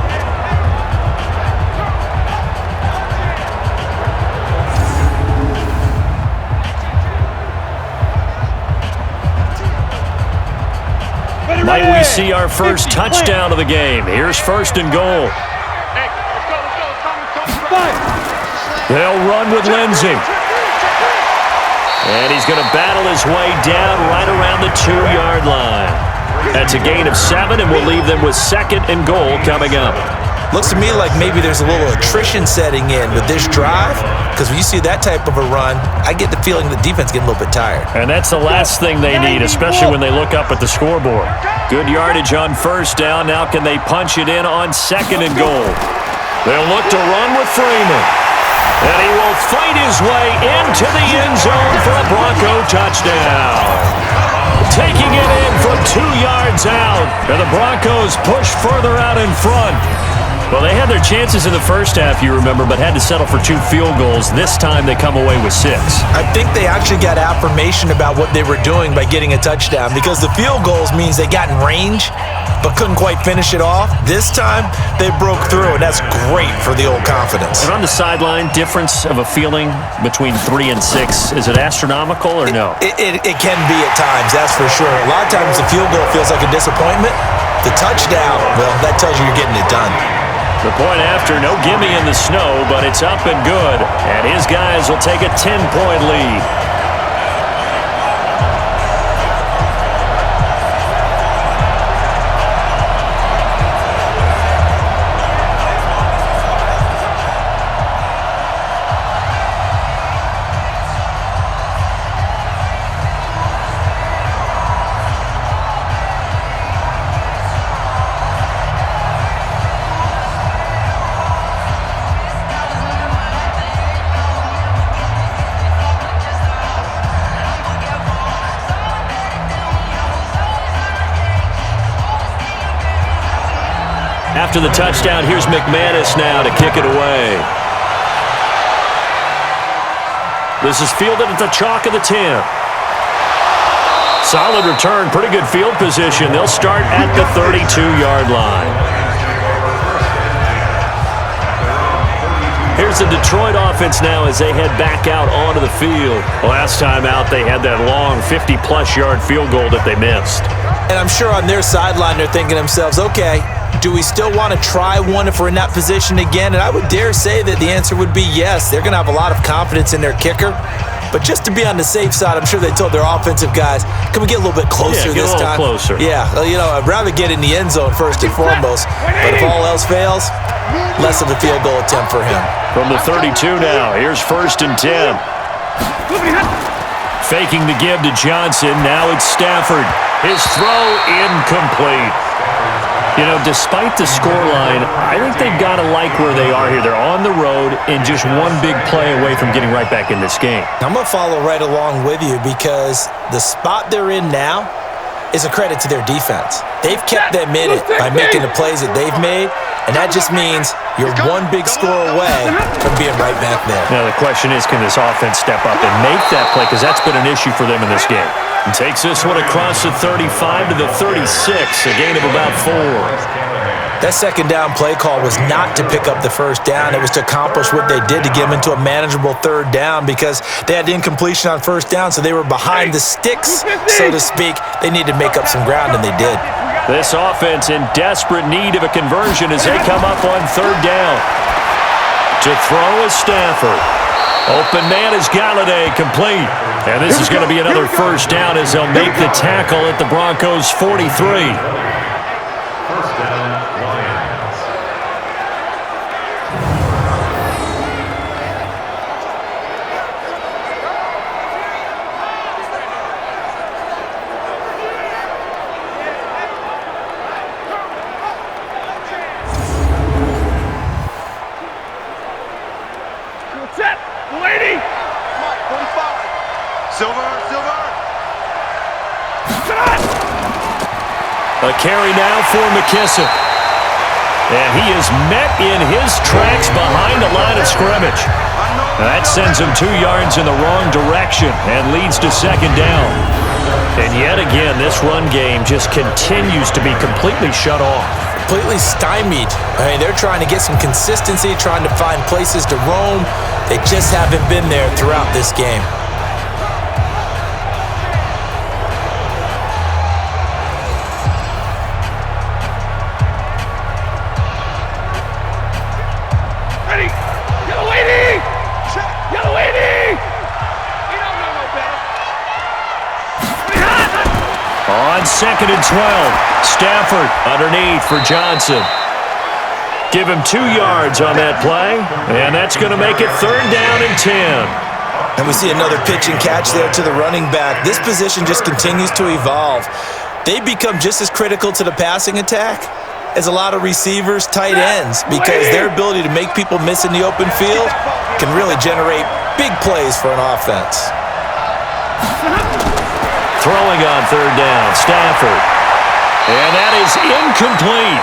Might we see our first touchdown of the game? Here's first and goal. Hey, let's go. They'll run with Lindsey. And he's going to battle his way down right around the 2-yard line. That's a gain of 7, and we'll leave them with second and goal coming up. Looks to me like maybe there's a little attrition setting in with this drive, because when you see that type of a run, I get the feeling the defense getting a little bit tired. And that's the last thing they need, especially when they look up at the scoreboard. Good yardage on first down. Now can they punch it in on second and goal? They'll look to run with Freeman. And he will fight his way into the end zone for a Bronco touchdown. Taking it in from 2 yards out. And the Broncos push further out in front. Well, they had their chances in the first half, you remember, but had to settle for 2 field goals. This time they come away with 6. I think they actually got affirmation about what they were doing by getting a touchdown, because the field goals means they got in range but couldn't quite finish it off. This time they broke through, and that's great for the old confidence. And on the sideline, difference of a feeling between 3 and 6, is it astronomical or no? It can be at times, that's for sure. A lot of times the field goal feels like a disappointment. The touchdown, well, that tells you you're getting it done. The point after, no gimme in the snow, but it's up and good. And his guys will take a 10-point lead. After the touchdown, here's McManus now to kick it away. This is fielded at the chalk of the 10. Solid return, pretty good field position. They'll start at the 32-yard line. Here's the Detroit offense now as they head back out onto the field. Last time out, they had that long 50-plus yard field goal that they missed. And I'm sure on their sideline they're thinking to themselves, okay, do we still want to try one if we're in that position again? And I would dare say that the answer would be yes. They're going to have a lot of confidence in their kicker. But just to be on the safe side, I'm sure they told their offensive guys, can we get a little bit closer this time? Closer. Yeah, I'd rather get in the end zone first and foremost. But if all else fails, less of a field goal attempt for him. From the 32 now, here's 1st and 10. Faking the give to Johnson. Now it's Stafford. His throw incomplete. Despite the scoreline, I think they've got to like where they are here. They're on the road and just one big play away from getting right back in this game. I'm going to follow right along with you because the spot they're in now is a credit to their defense. They've kept them in it by making the plays that they've made, and that just means you're one big score away from being right back there. Now, the question is, can this offense step up and make that play? Because that's been an issue for them in this game. And takes this one across the 35 to the 36, a gain of about 4. That second down play call was not to pick up the first down. It was to accomplish what they did to get them into a manageable third down because they had the incompletion on first down, so they were behind the sticks, so to speak. They needed to make up some ground, and they did. This offense in desperate need of a conversion as they come up on third down. To throw is Stafford. Open man is Galladay, complete. And this is going to be another first down as they'll make the tackle at the Broncos' 43. A carry now for McKissick. And he is met in his tracks behind the line of scrimmage. That sends him 2 yards in the wrong direction and leads to second down. And yet again, this run game just continues to be completely shut off. Completely stymied. They're trying to get some consistency, trying to find places to roam. They just haven't been there throughout this game. Second and 12. Stafford underneath for Johnson. Give him 2 yards on that play, and that's going to make it third down and 10. And we see another pitch and catch there to the running back. This position just continues to evolve. They become just as critical to the passing attack as a lot of receivers, tight ends, because their ability to make people miss in the open field can really generate big plays for an offense. Throwing on third down, Stafford. And that is incomplete.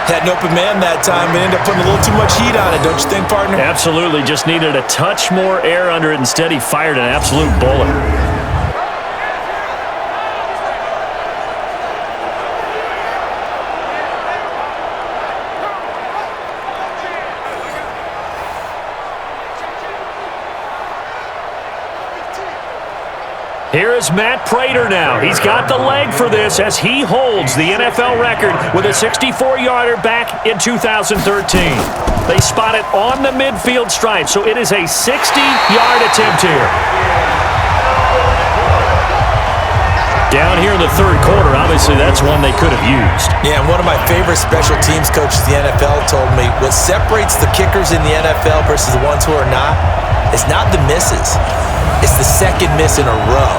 Had an open man that time and ended up putting a little too much heat on it, don't you think, partner? Absolutely. Just needed a touch more air under it. Instead, he fired an absolute bullet. Here is Matt Prater now. He's got the leg for this as he holds the NFL record with a 64-yarder back in 2013. They spot it on the midfield stripe, so it is a 60-yard attempt here. Down here in the third quarter, obviously that's one they could have used. Yeah, and one of my favorite special teams coaches in the NFL told me what separates the kickers in the NFL versus the ones who are not is not the misses. It's the second miss in a row.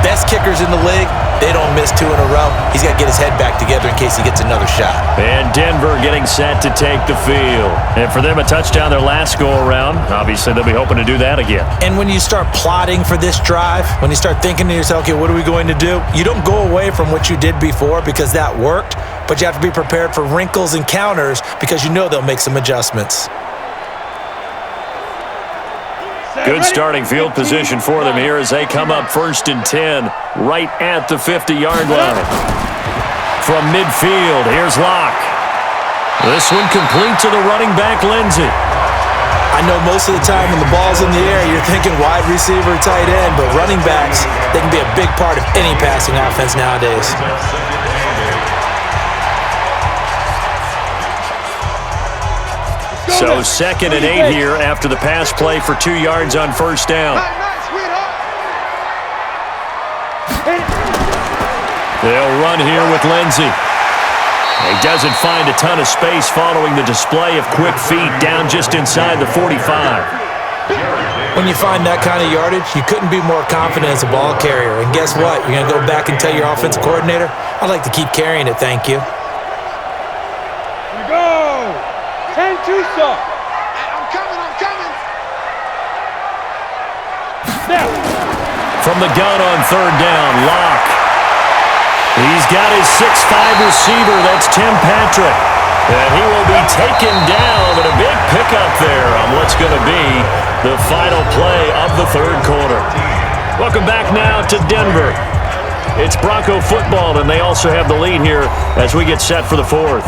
Best kickers in the league, they don't miss 2 in a row. He's got to get his head back together in case he gets another shot. And Denver getting set to take the field. And for them, a touchdown their last go-around. Obviously, they'll be hoping to do that again. And when you start plotting for this drive, when you start thinking to yourself, okay, what are we going to do? You don't go away from what you did before because that worked, but you have to be prepared for wrinkles and counters because you know they'll make some adjustments. Good starting field position for them here as they come up 1st and 10 right at the 50-yard line. From midfield, here's Locke. This one complete to the running back, Lindsey. I know most of the time when the ball's in the air, you're thinking wide receiver, tight end, but running backs, they can be a big part of any passing offense nowadays. So 2nd and 8 here after the pass play for 2 yards on first down. They'll run here with Lindsey. He doesn't find a ton of space following the display of quick feet down just inside the 45. When you find that kind of yardage, you couldn't be more confident as a ball carrier. And guess what? You're going to go back and tell your offensive coordinator, I'd like to keep carrying it, thank you. Here we go. 10-2, sir. I'm coming. Now. From the gun on third down, Locke. He's got his 6'5 receiver. That's Tim Patrick. And he will be taken down, and a big pickup there on what's going to be the final play of the third quarter. Welcome back now to Denver. It's Bronco football, and they also have the lead here as we get set for the fourth.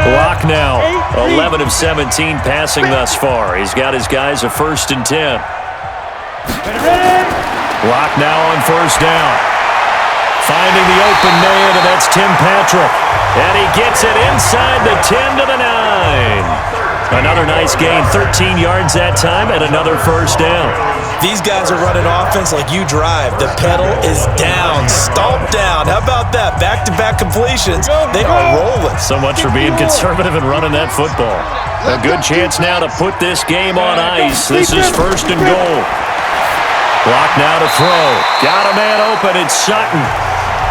Locke now, 11 of 17 passing thus far. He's got his guys a 1st and 10. Locke now on first down. Finding the open man, and that's Tim Patrick. And he gets it inside the 10 to the 9. Another nice gain, 13 yards that time, and another first down. These guys are running offense like you drive. The pedal is down, stomped down. How about that? Back-to-back completions. They are rolling. So much for being conservative and running that football. A good chance now to put this game on ice. This is 1st and goal. Block now to throw. Got a man open. It's Sutton.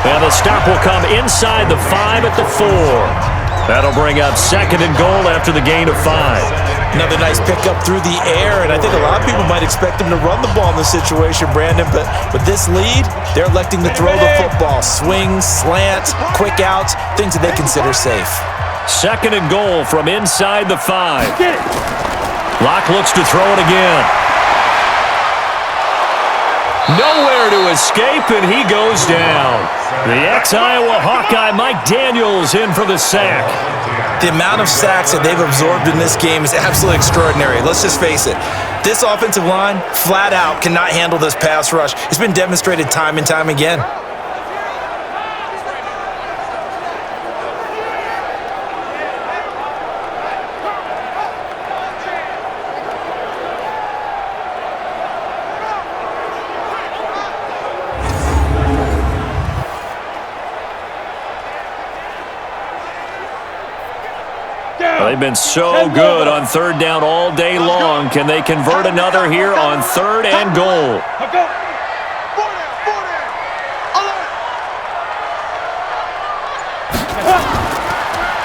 And the stop will come inside the 5 at the 4. That'll bring up 2nd and goal after the gain of 5. Another nice pickup through the air, and I think a lot of people might expect him to run the ball in this situation, Brandon, but with this lead, they're electing to throw the football. Swings, slants, quick outs, things that they consider safe. 2nd and goal from inside the 5. Locke looks to throw it again. Nowhere to escape, and he goes down. The ex-Iowa Hawkeye Mike Daniels in for the sack. The amount of sacks that they've absorbed in this game is absolutely extraordinary. Let's just face it. This offensive line, flat out, cannot handle this pass rush. It's been demonstrated time and time again. They've been so good on third down all day long. Can they convert another here on 3rd and goal?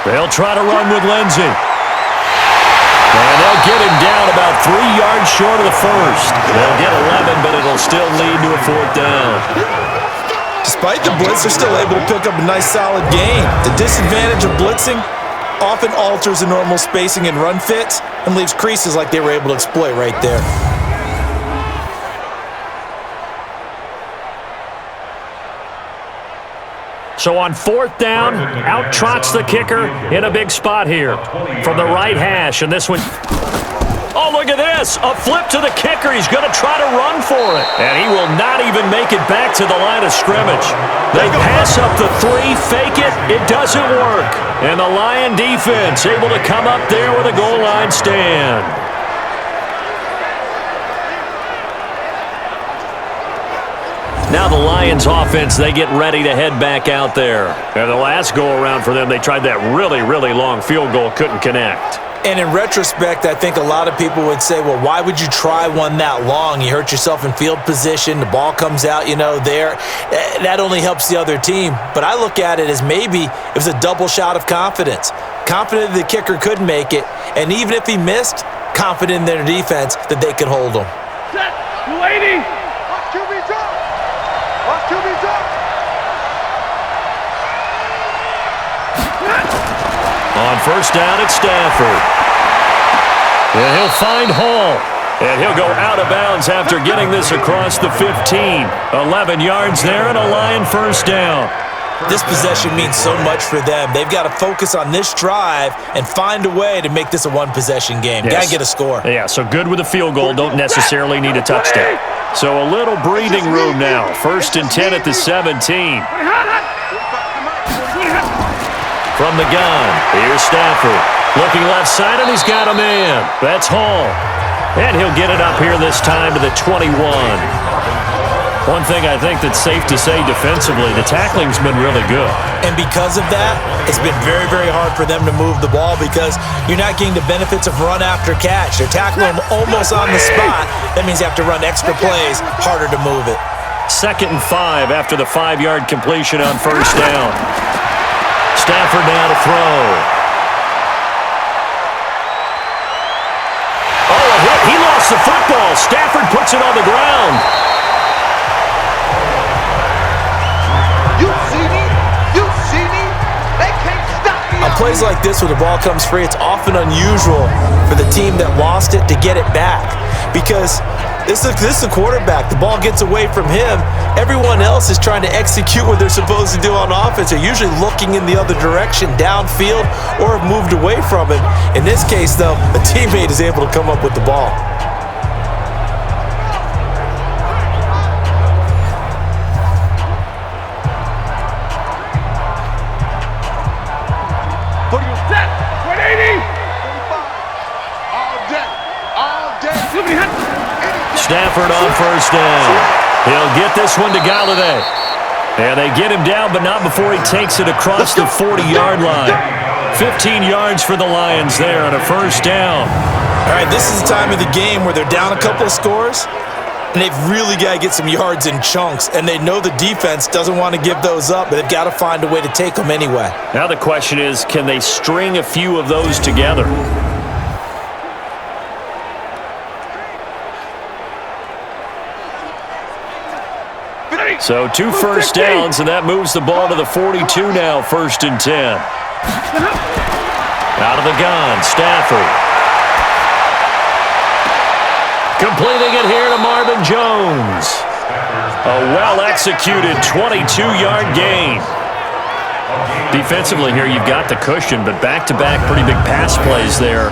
They'll try to run with Lindsey. And they'll get him down about 3 yards short of the 1st. They'll get 11, but it'll still lead to a 4th down. Despite the blitz, they're still able to pick up a nice solid gain. The disadvantage of blitzing often alters the normal spacing and run fits and leaves creases like they were able to exploit right there. So on 4th down, out trots the kicker in a big spot here from the right hash, and this one. Oh, look at this. A flip to the kicker. He's going to try to run for it. And he will not even make it back to the line of scrimmage. They pass up the 3, fake it. It doesn't work. And the Lion defense able to come up there with a goal line stand. Now the Lions offense, they get ready to head back out there. And the last go-around for them, they tried that really, really long field goal, couldn't connect. And in retrospect, I think a lot of people would say, well, why would you try one that long? You hurt yourself in field position. The ball comes out, there. That only helps the other team. But I look at it as maybe it was a double shot of confidence. Confident the kicker could make it. And even if he missed, confident in their defense that they could hold him. Set, 280. Watch QB's up. Watch QB's up. On first down, it's Stafford. And he'll find Hall. And he'll go out of bounds after getting this across the 15. 11 yards there and a Lion first down. This possession means so much for them. They've got to focus on this drive and find a way to make this a one-possession game. Yes. Got to get a score. Yeah, so good with a field goal. Don't necessarily need a touchdown. So a little breathing room now. 1st and 10 at the 17. From the gun, here's Stafford. Looking left side, and he's got a man. That's Hall. And he'll get it up here this time to the 21. One thing I think that's safe to say defensively, the tackling's been really good. And because of that, it's been very, very hard for them to move the ball because you're not getting the benefits of run after catch. They're tackling them almost on the spot. That means you have to run extra plays, harder to move it. 2nd and 5 after the 5-yard completion on 1st down. Stafford now to throw. Oh, a hit. He lost the football. Stafford puts it on the ground. On plays like this where the ball comes free, it's often unusual for the team that lost it to get it back because this is the quarterback. The ball gets away from him. Everyone else is trying to execute what they're supposed to do on offense. They're usually looking in the other direction, downfield, or have moved away from him. In this case, though, a teammate is able to come up with the ball. Stafford on 1st down. He'll get this one to Galladay. And they get him down, but not before he takes it across the 40-yard line. 15 yards for the Lions there on a 1st down. All right, this is the time of the game where they're down a couple of scores, and they've really got to get some yards in chunks, and they know the defense doesn't want to give those up, but they've got to find a way to take them anyway. Now the question is, can they string a few of those together? So 2 1st downs, and that moves the ball to the 42 now, 1st and 10. Out of the gun, Stafford. Completing it here to Marvin Jones. A well-executed 22-yard gain. Defensively here, you've got the cushion, but back-to-back pretty big pass plays there.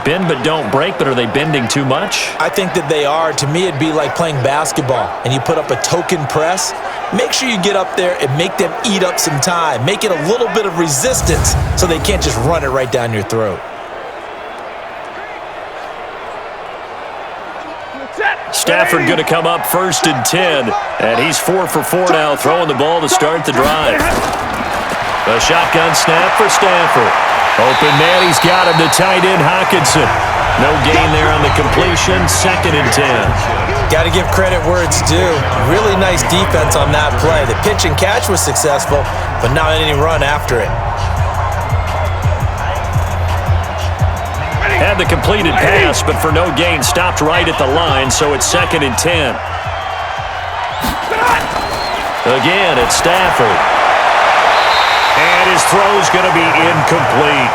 Bend but don't break, but are they bending too much? I think that they are. To me, it'd be like playing basketball, and you put up a token press. Make sure you get up there and make them eat up some time. Make it a little bit of resistance so they can't just run it right down your throat. Stafford going to come up 1st and 10, and he's 4 for 4 now, throwing the ball to start the drive. A shotgun snap for Stafford. Open man, he's got him to tight end Hockenson. No gain there on the completion, 2nd and 10. Got to give credit where it's due. Really nice defense on that play. The pitch and catch was successful, but not any run after it. Had the completed pass, but for no gain, stopped right at the line, so it's 2nd and 10. Again, it's Stafford. And his throw's going to be incomplete.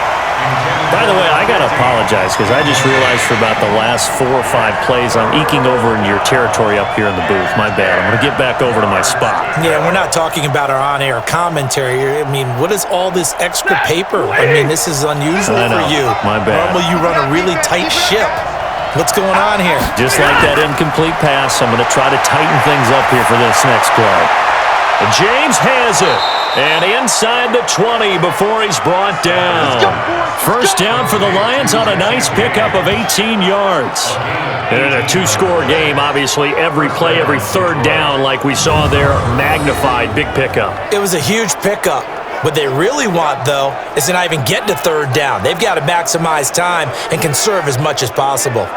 By the way, I got to apologize because I just realized for about the last 4 or 5 plays I'm eking over into your territory up here in the booth. My bad. I'm going to get back over to my spot. Yeah, we're not talking about our on-air commentary. I mean, what is all this extra paper? I mean, this is unusual for you. My bad. Normally you run a really tight ship. What's going on here? Just like that incomplete pass, I'm going to try to tighten things up here for this next play. And James has it. And inside the 20 before he's brought down. 1st down for the Lions on a nice pickup of 18 yards. And in a 2-score game, obviously, every play, every 3rd down, like we saw there, magnified, big pickup. It was a huge pickup. What they really want, though, is to not even get to 3rd down. They've got to maximize time and conserve as much as possible.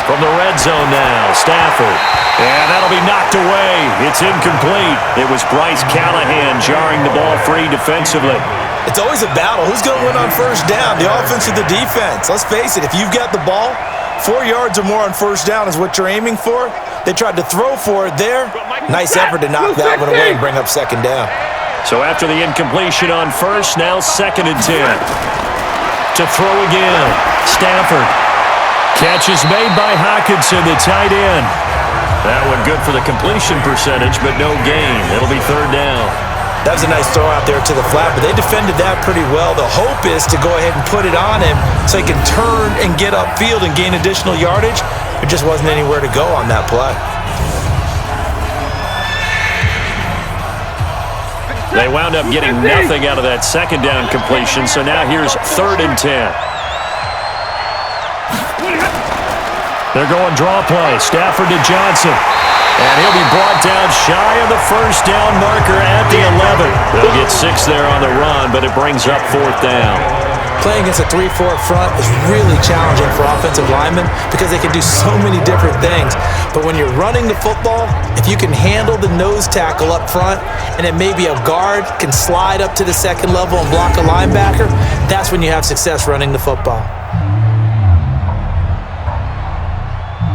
From the red zone now, Stafford. And that'll be knocked away. It's incomplete. It was Bryce Callahan jarring the ball free defensively. It's always a battle. Who's going to win on 1st down, the offense or the defense? Let's face it, if you've got the ball, 4 yards or more on first down is what you're aiming for. They tried to throw for it there. Nice effort to knock that one away and bring up second down. So after the incompletion on first, now 2nd and 10. To throw again. Stafford. Catch is made by Hockenson, the tight end. That one good for the completion percentage, but no gain. It'll be 3rd down. That was a nice throw out there to the flat, but they defended that pretty well. The hope is to go ahead and put it on him so he can turn and get upfield and gain additional yardage. There just wasn't anywhere to go on that play. They wound up getting nothing out of that 2nd down completion, so now here's 3rd and 10. They're going draw play. Stafford to Johnson. And he'll be brought down shy of the first down marker at the 11. They'll get 6 there on the run, but it brings up 4th down. Playing against a 3-4 front is really challenging for offensive linemen because they can do so many different things. But when you're running the football, if you can handle the nose tackle up front and then maybe a guard can slide up to the 2nd level and block a linebacker, that's when you have success running the football.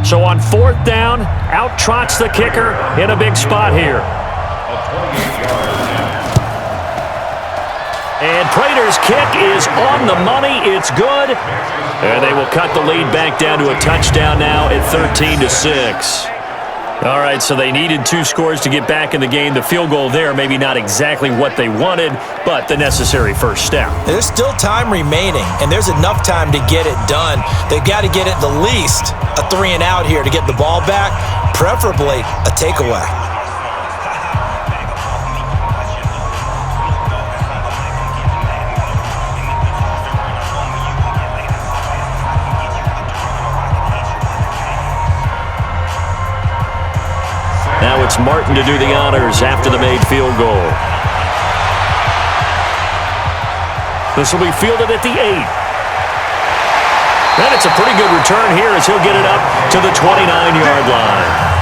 So on 4th down, out trots the kicker in a big spot here. And Prater's kick is on the money. It's good. And they will cut the lead back down to a touchdown now at 13-6. All right, so they needed 2 scores to get back in the game. The field goal there, maybe not exactly what they wanted, but the necessary first step. There's still time remaining, and there's enough time to get it done. They've got to get at the least a 3 and out here to get the ball back, preferably a takeaway. Now it's Martin to do the honors after the made field goal. This will be fielded at the 8. And it's a pretty good return here as he'll get it up to the 29-yard line.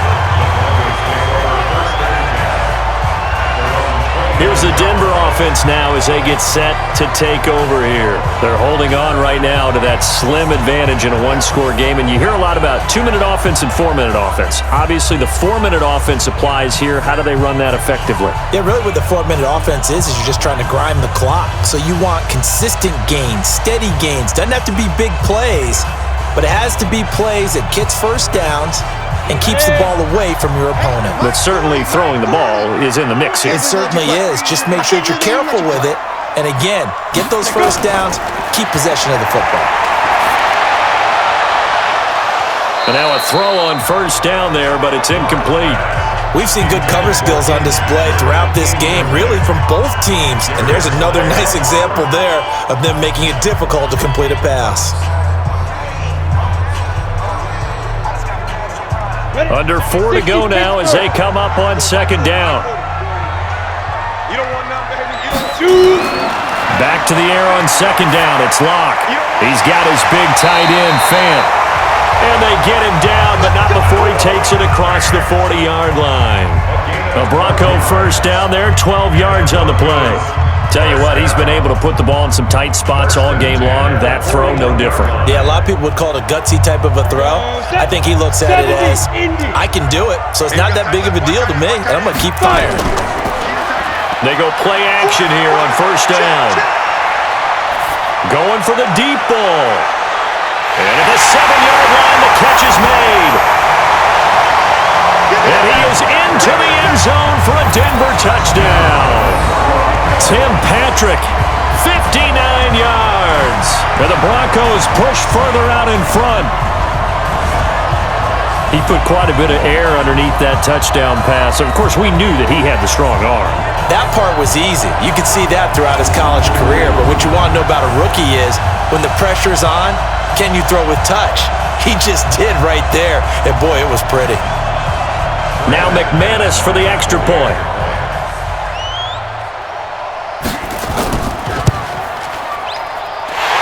Here's the Denver offense now as they get set to take over here. They're holding on right now to that slim advantage in a 1-score game, and you hear a lot about 2-minute offense and 4-minute offense. Obviously, the 4-minute offense applies here. How do they run that effectively? Yeah, really what the 4-minute offense is you're just trying to grind the clock. So you want consistent gains, steady gains. Doesn't have to be big plays, but it has to be plays that gets first downs and keeps the ball away from your opponent. But certainly throwing the ball is in the mix here. It certainly is. Just make sure that you're careful with it. And again, get those first downs, keep possession of the football. And now a throw on first down there, but it's incomplete. We've seen good cover skills on display throughout this game, really from both teams. And there's another nice example there of them making it difficult to complete a pass. Under 4 to go now as they come up on 2nd down. You don't want none, baby. You don't choose. Back to the air on 2nd down. It's Locke. He's got his big tight end, Fant. And they get him down, but not before he takes it across the 40-yard line. A Bronco first down there, 12 yards on the play. Tell you what, he's been able to put the ball in some tight spots all game long. That throw, no different. Yeah, a lot of people would call it a gutsy type of a throw. I think he looks at it as, I can do it, so it's not that big of a deal to me, and I'm going to keep firing. They go play action here on first down. Going for the deep ball. And at the 7-yard line, the catch is made. And he is into the end zone for a Denver touchdown. Tim Patrick, 59 yards. And the Broncos push further out in front. He put quite a bit of air underneath that touchdown pass. Of course, we knew that he had the strong arm. That part was easy. You could see that throughout his college career. But what you want to know about a rookie is when the pressure's on, can you throw with touch? He just did right there. And boy, it was pretty. Now McManus for the extra point.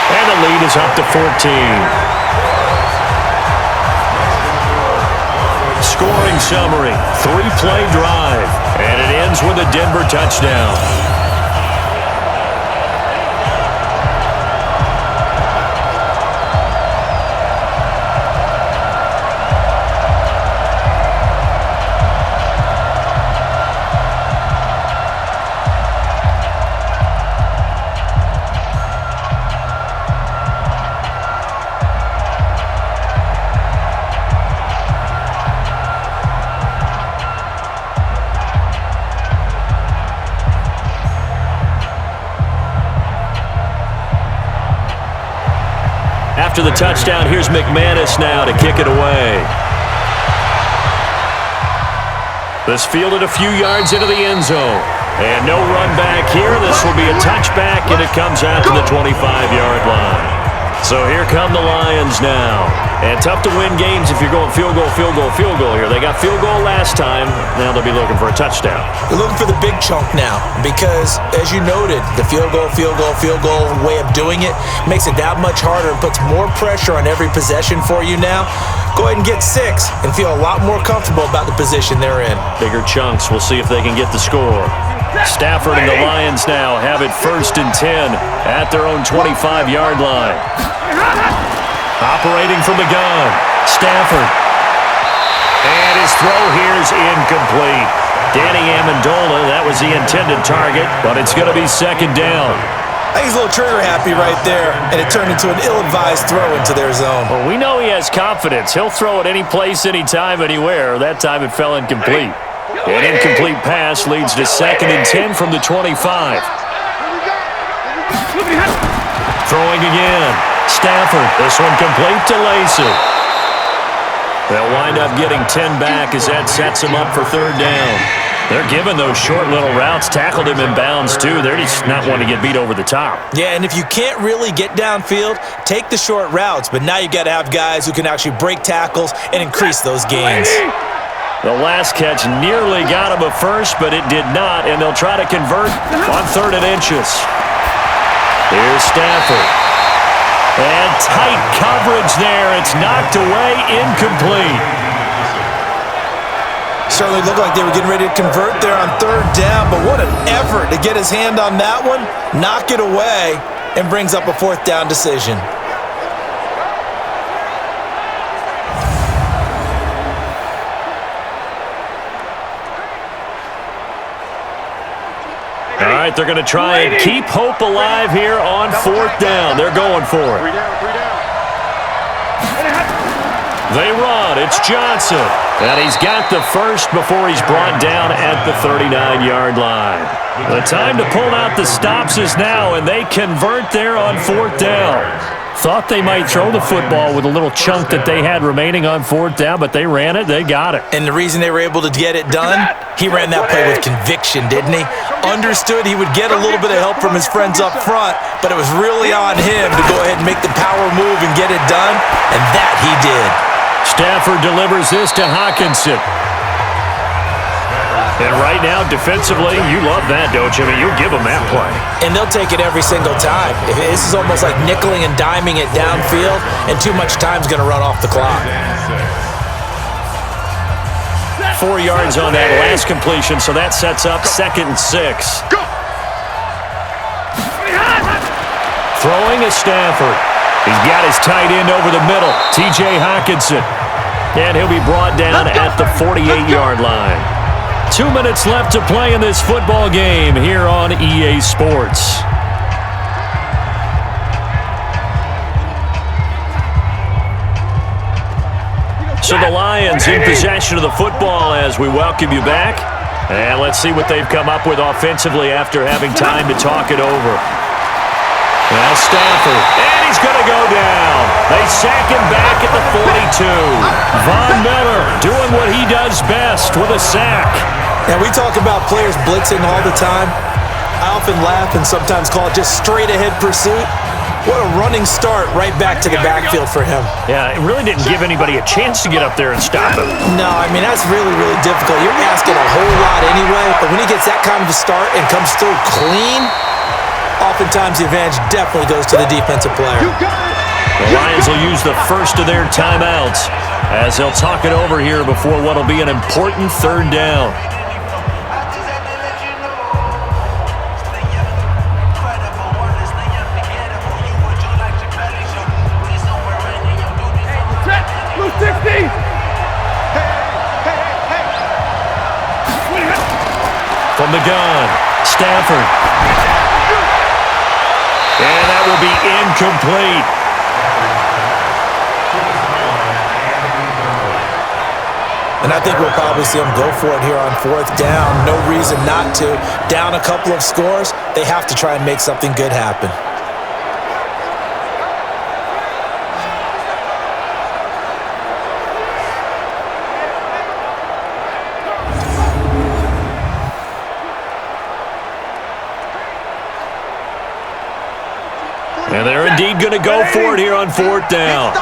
And the lead is up to 14. Scoring summary, 3-play drive, and it ends with a Denver touchdown. after the touchdown. Here's McManus now to kick it away. This fielded a few yards into the end zone. And no run back here. This will be a touchback, and it comes out to the 25-yard line. So here come the Lions now. And tough to win games if you're going field goal, field goal, field goal here. They got field goal last time. Now they'll be looking for a touchdown. They're looking for the big chunk now because, as you noted, the field goal way of doing it makes it that much harder and puts more pressure on every possession for you now. Go ahead and get 6 and feel a lot more comfortable about the position they're in. Bigger chunks. We'll see if they can get the score. Stafford and the Lions now have it 1st and 10 at their own 25-yard line. Operating from the gun, Stafford. And his throw here's incomplete. Danny Amendola, that was the intended target, but it's going to be 2nd down. I think he's a little trigger happy right there, and it turned into an ill-advised throw into their zone. Well, we know he has confidence. He'll throw it any place, anytime, anywhere. That time it fell incomplete. An incomplete pass leads to 2nd and 10 from the 25. Throwing again. Stafford. This one complete to Lacey. They'll wind up getting 10 back as that sets them up for 3rd down. They're giving those short little routes. Tackled him in bounds, too. They're just not wanting to get beat over the top. Yeah, and if you can't really get downfield, take the short routes. But now you've got to have guys who can actually break tackles and increase those gains. The last catch nearly got him a first, but it did not, and they'll try to convert on 3rd and inches. Here's Stafford. And tight coverage there. It's knocked away, incomplete. Certainly looked like they were getting ready to convert there on 3rd down, but what an effort to get his hand on that one, knock it away, and brings up a 4th down decision. All right, they're going to try and keep hope alive here on 4th down. They're going for it. They run. It's Johnson. And he's got the first before he's brought down at the 39-yard line. The time to pull out the stops is now, and they convert there on 4th down. Thought they might throw the football with a little chunk that they had remaining on 4th down, but they ran it. They got it. And the reason they were able to get it done, he ran that play with conviction, didn't he? Understood he would get a little bit of help from his friends up front, but it was really on him to go ahead and make the power move and get it done, and that he did. Stafford delivers this to Hawkinson. And right now, defensively, you love that, don't you? I mean, you'll give them that play. And they'll take it every single time. This is almost like nickeling and diming it downfield, and too much time's going to run off the clock. 4 yards on that last completion, so that sets up 2nd and 6. Throwing is Stafford. He's got his tight end over the middle, T.J. Hawkinson. And he'll be brought down at the 48-yard line. 2 minutes left to play in this football game here on EA Sports. So the Lions in possession of the football as we welcome you back. And let's see what they've come up with offensively after having time to talk it over. Now Stafford, and he's going to go down. They sack him back at the 42. Von Miller doing what he does best with a sack. Now, we talk about players blitzing all the time. I often laugh and sometimes call it just straight-ahead pursuit. What a running start right back to the backfield for him. Yeah, it really didn't give anybody a chance to get up there and stop him. No, I mean, that's really, really difficult. You're asking a whole lot anyway, but when he gets that kind of a start and comes through clean, oftentimes the advantage definitely goes to the defensive player. The Lions will use the first of their timeouts as they'll talk it over here before what will be an important 3rd down. From the gun, Stafford. And that will be incomplete. And I think we'll probably see them go for it here on 4th down. No reason not to. Down a couple of scores, they have to try and make something good happen. indeed going to go for it here on fourth down.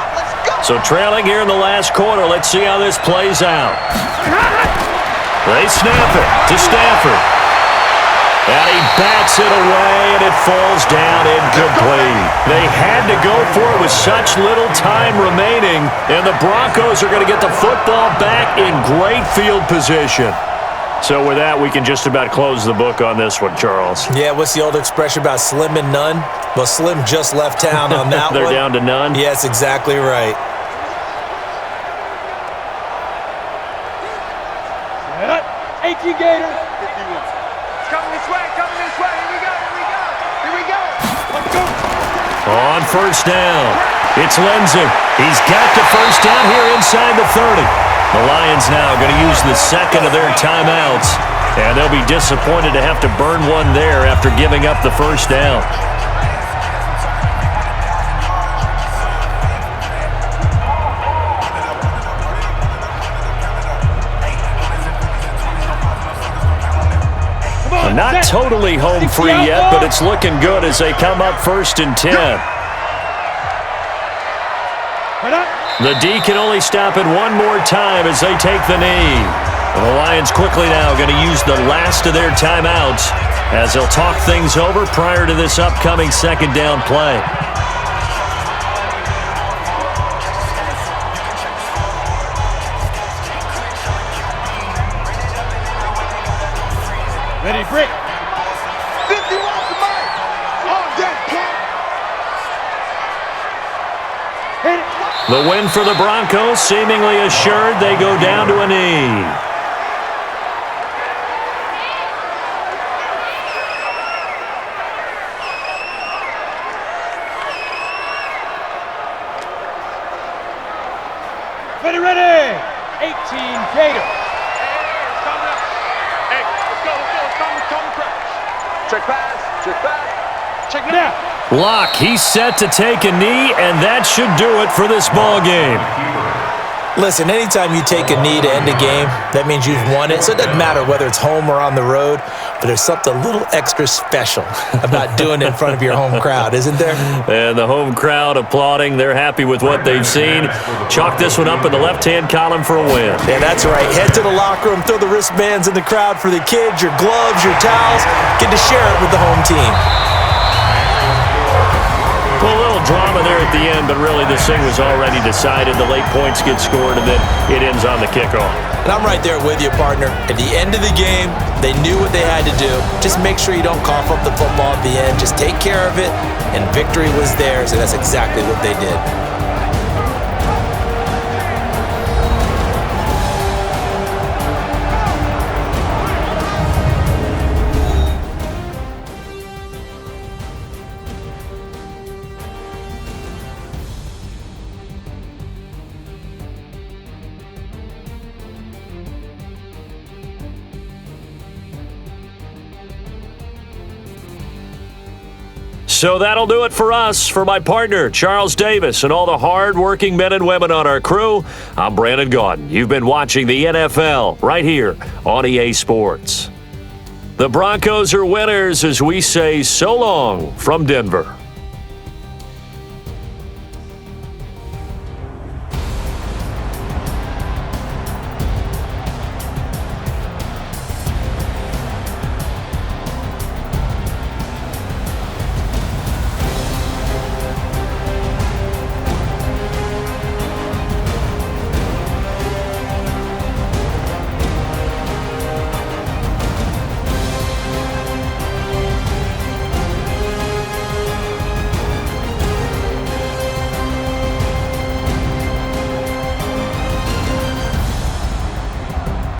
So trailing here in the last quarter. Let's see how this plays out. They snap it to Stafford. And he bats it away, and it falls down incomplete. They had to go for it with such little time remaining, and the Broncos are going to get the football back in great field position. So with that, we can just about close the book on this one, Charles. Yeah, what's the old expression about slim and none? Well, Slim just left town on that They're one. down to none? Yes, exactly right. 18 Gators. 51. It's coming this way, Here we go. Let's go. On first down, it's Lindsay. He's got the first down here inside the 30. The Lions now going to use the second of their timeouts, and they'll be disappointed to have to burn one there after giving up the first down. Not totally home free yet, but it's looking good as they come up 1st and 10. The D can only stop it one more time as they take the knee. And the Lions quickly now going to use the last of their timeouts as they'll talk things over prior to this upcoming second down play. Ready, break. 50 off the mark. On deck, Cat. Hit it. The win for the Broncos seemingly assured. They go down to a knee. Ready. 18 Gators. Check pass. Check now. Locke, he's set to take a knee, and that should do it for this ball game. Listen, anytime you take a knee to end a game, that means you've won it. So it doesn't matter whether it's home or on the road, but there's something a little extra special about doing it in front of your home crowd, isn't there? And the home crowd applauding. They're happy with what they've seen. Chalk this one up in the left-hand column for a win. Yeah, that's right. Head to the locker room, throw the wristbands in the crowd for the kids, your gloves, your towels. Get to share it with the home team. Well, a little drama there at the end, but really this thing was already decided. The late points get scored, and then it ends on the kickoff. And I'm right there with you, partner. At the end of the game, they knew what they had to do. Just make sure you don't cough up the football at the end. Just take care of it, and victory was theirs, and that's exactly what they did. So that'll do it for us. For my partner, Charles Davis, and all the hard-working men and women on our crew, I'm Brandon Gaudin. You've been watching the NFL right here on EA Sports. The Broncos are winners as we say so long from Denver.